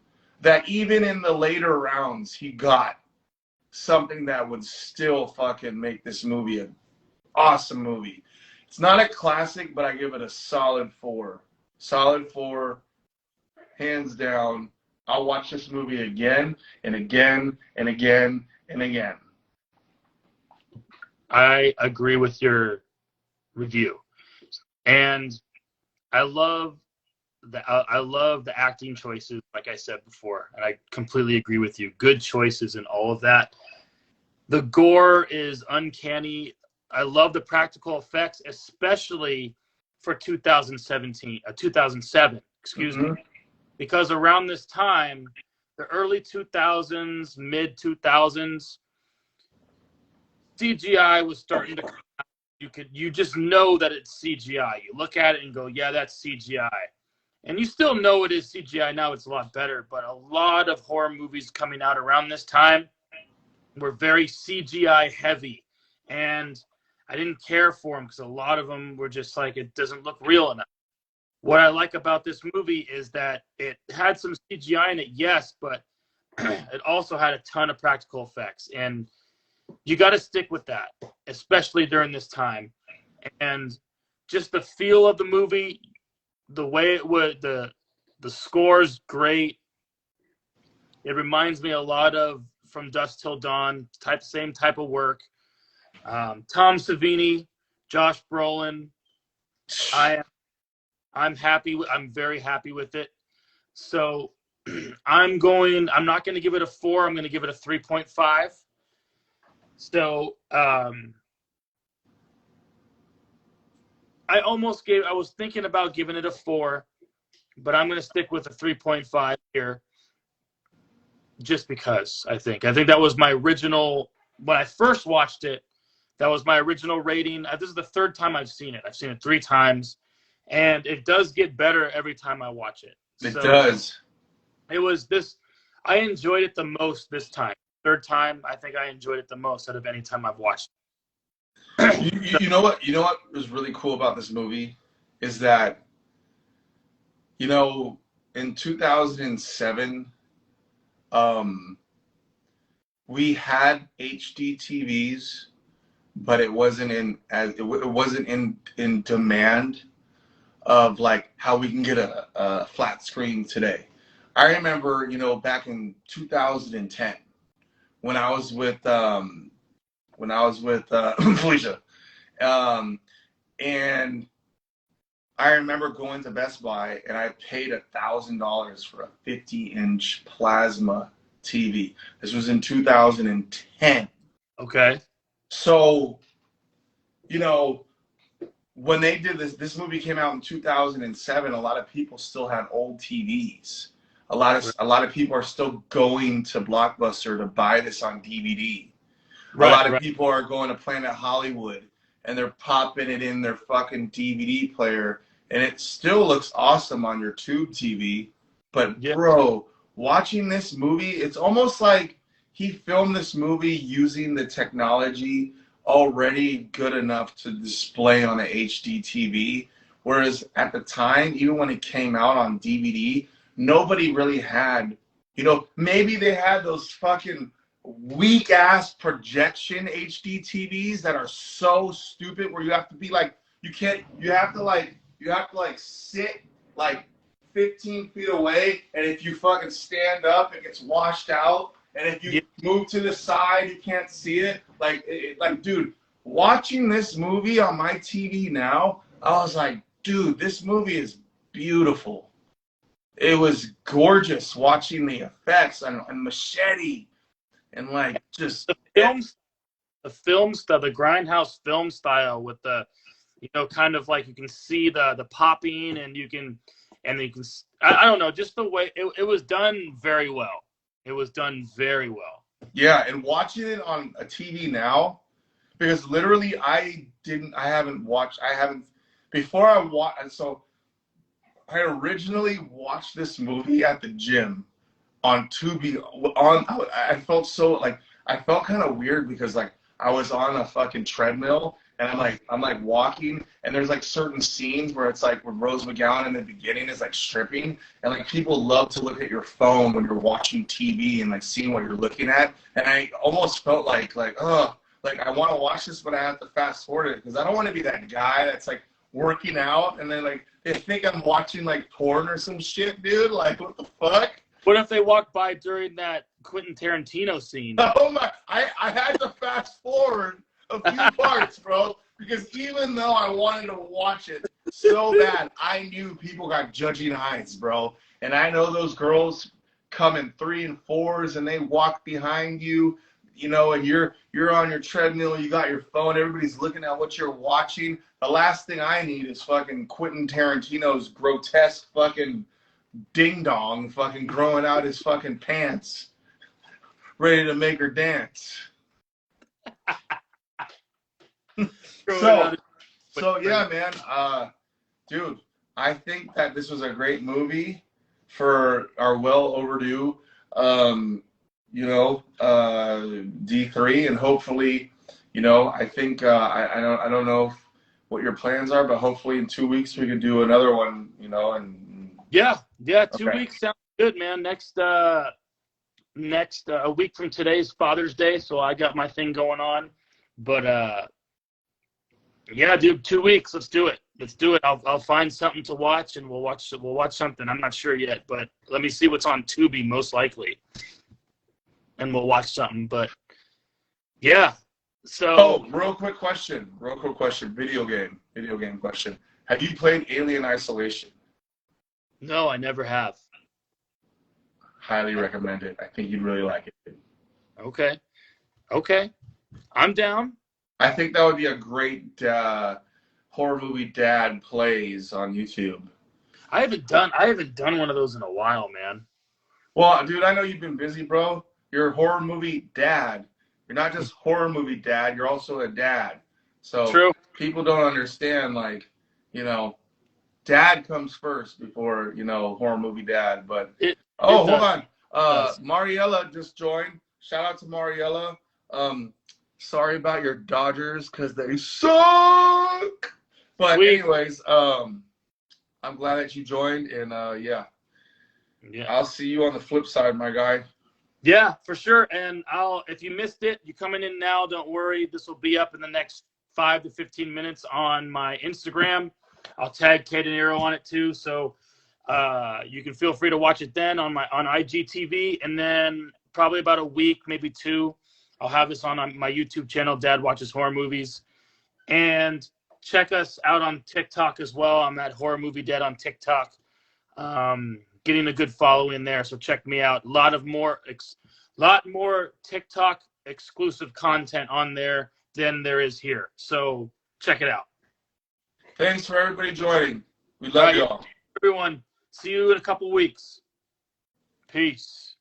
that even in the later rounds, he got something that would still fucking make this movie an awesome movie. It's not a classic, but I give it a solid 4. Solid 4, hands down. I'll watch this movie again and again and again and again. I agree with your review, and I love the acting choices, like I said before, and I completely agree with you. Good choices in all of that. The gore is uncanny. I love the practical effects, especially for 2007, excuse me, because around this time, the early 2000s, mid 2000s, CGI was starting to come out. You just know that it's CGI. You look at it and go, yeah, that's CGI. And you still know it is CGI now. It's a lot better. But a lot of horror movies coming out around this time were very CGI heavy. And I didn't care for them because a lot of them were just like, it doesn't look real enough. What I like about this movie is that it had some CGI in it, yes, but it also had a ton of practical effects. And you got to stick with that, especially during this time. And just the feel of the movie, the way it would, the score's great. It reminds me a lot of From Dusk Till Dawn, same type of work. Tom Savini, Josh Brolin. I'm happy. I'm very happy with it. So I'm not going to give it a 4. I'm going to give it a 3.5. So I was thinking about giving it a 4, but I'm going to stick with a 3.5 here just because I think that was my original, when I first watched it, that was my original rating. This is the 3rd time I've seen it. I've seen it 3 times, and it does get better every time I watch it. It does. It was this, I enjoyed it the most this time. 3rd time, I think I enjoyed it the most out of any time I've watched it. You know what was really cool about this movie is that, in 2007, we had HD TVs, but it wasn't in demand of like how we can get a flat screen today. I remember, back in 2010 when I was with Felicia, and I remember going to Best Buy and I paid $1,000 for a 50-inch plasma TV. This was in 2010. Okay. So, when they did this movie came out in 2007, a lot of people still had old TVs. A lot of people are still going to Blockbuster to buy this on DVD. A lot of people are going to Planet Hollywood and they're popping it in their fucking DVD player, and it still looks awesome on your tube TV. But bro, watching this movie, it's almost like he filmed this movie using the technology already good enough to display on an HD TV. Whereas at the time, even when it came out on DVD, nobody really had, maybe they had those fucking weak ass projection HD TVs that are so stupid where you have to be like, you have to sit like 15 feet away, and if you fucking stand up, it gets washed out. And if you move to the side, you can't see it. Like, dude, watching this movie on my TV now, I was like, dude, this movie is beautiful. It was gorgeous watching the effects and Machete and like just the film style, the grindhouse film style with the, kind of like you can see the popping and you can I don't know, just the way it was done very well. It was done very well. Yeah, and watching it on a TV now, because literally before I watched, so I originally watched this movie at the gym on Tubi. I felt so like I felt kind of weird because like I was on a fucking treadmill and I'm like walking and there's like certain scenes where it's like when Rose McGowan in the beginning is like stripping and like people love to look at your phone when you're watching TV and like seeing what you're looking at, and I almost felt like oh, like I want to watch this but I have to fast forward it because I don't want to be that guy that's like working out and then like they think I'm watching like porn or some shit, dude. Like what the fuck? What if they walk by during that Quentin Tarantino scene? Oh my! I had to fast forward a few parts, bro, because even though I wanted to watch it so bad, I knew people got judging eyes, bro. And I know those girls come in 3 and 4s, and they walk behind you, you know, and you're on your treadmill, you got your phone, everybody's looking at what you're watching. The last thing I need is fucking Quentin Tarantino's grotesque fucking ding dong fucking growing out his fucking pants, ready to make her dance. So yeah, man. Dude, I think that this was a great movie for our well overdue, D3, and hopefully, you know, I think I don't know what your plans are, but hopefully in 2 weeks we can do another one, you know, and yeah, 2 weeks sounds good, man. Next a week from today's Father's Day, so I got my thing going on. But yeah, dude, 2 weeks. Let's do it. I'll find something to watch and we'll watch something. I'm not sure yet, but let me see what's on Tubi most likely. And we'll watch something. But yeah. So real quick question. Video game question. Have you played Alien Isolation? No, I never have. Highly recommend it. I think you'd really like it. Okay. I'm down. I think that would be a great horror movie dad plays on YouTube. I haven't done one of those in a while, man. Well, dude, I know you've been busy, bro. You're a horror movie dad. You're not just horror movie dad, you're also a dad. So True. People don't understand, like, you know, dad comes first before, you know, horror movie dad. But hold on. Mariella just joined. Shout out to Mariella. Sorry about your Dodgers because they suck. But anyways, I'm glad that you joined, and yeah, I'll see you on the flip side, my guy. Yeah, for sure. And if you missed it, you're coming in now. Don't worry, this will be up in the next 5 to 15 minutes on my Instagram. I'll tag Dinero on it too, so you can feel free to watch it then on IGTV, and then probably about a week, maybe 2. I'll have this on my YouTube channel, Dad Watches Horror Movies. And check us out on TikTok as well. I'm at Horror Movie Dad on TikTok. Getting a good following there, so check me out. Lot more TikTok exclusive content on there than there is here. So check it out. Thanks for everybody joining. We love y'all. Everyone, see you in a couple weeks. Peace.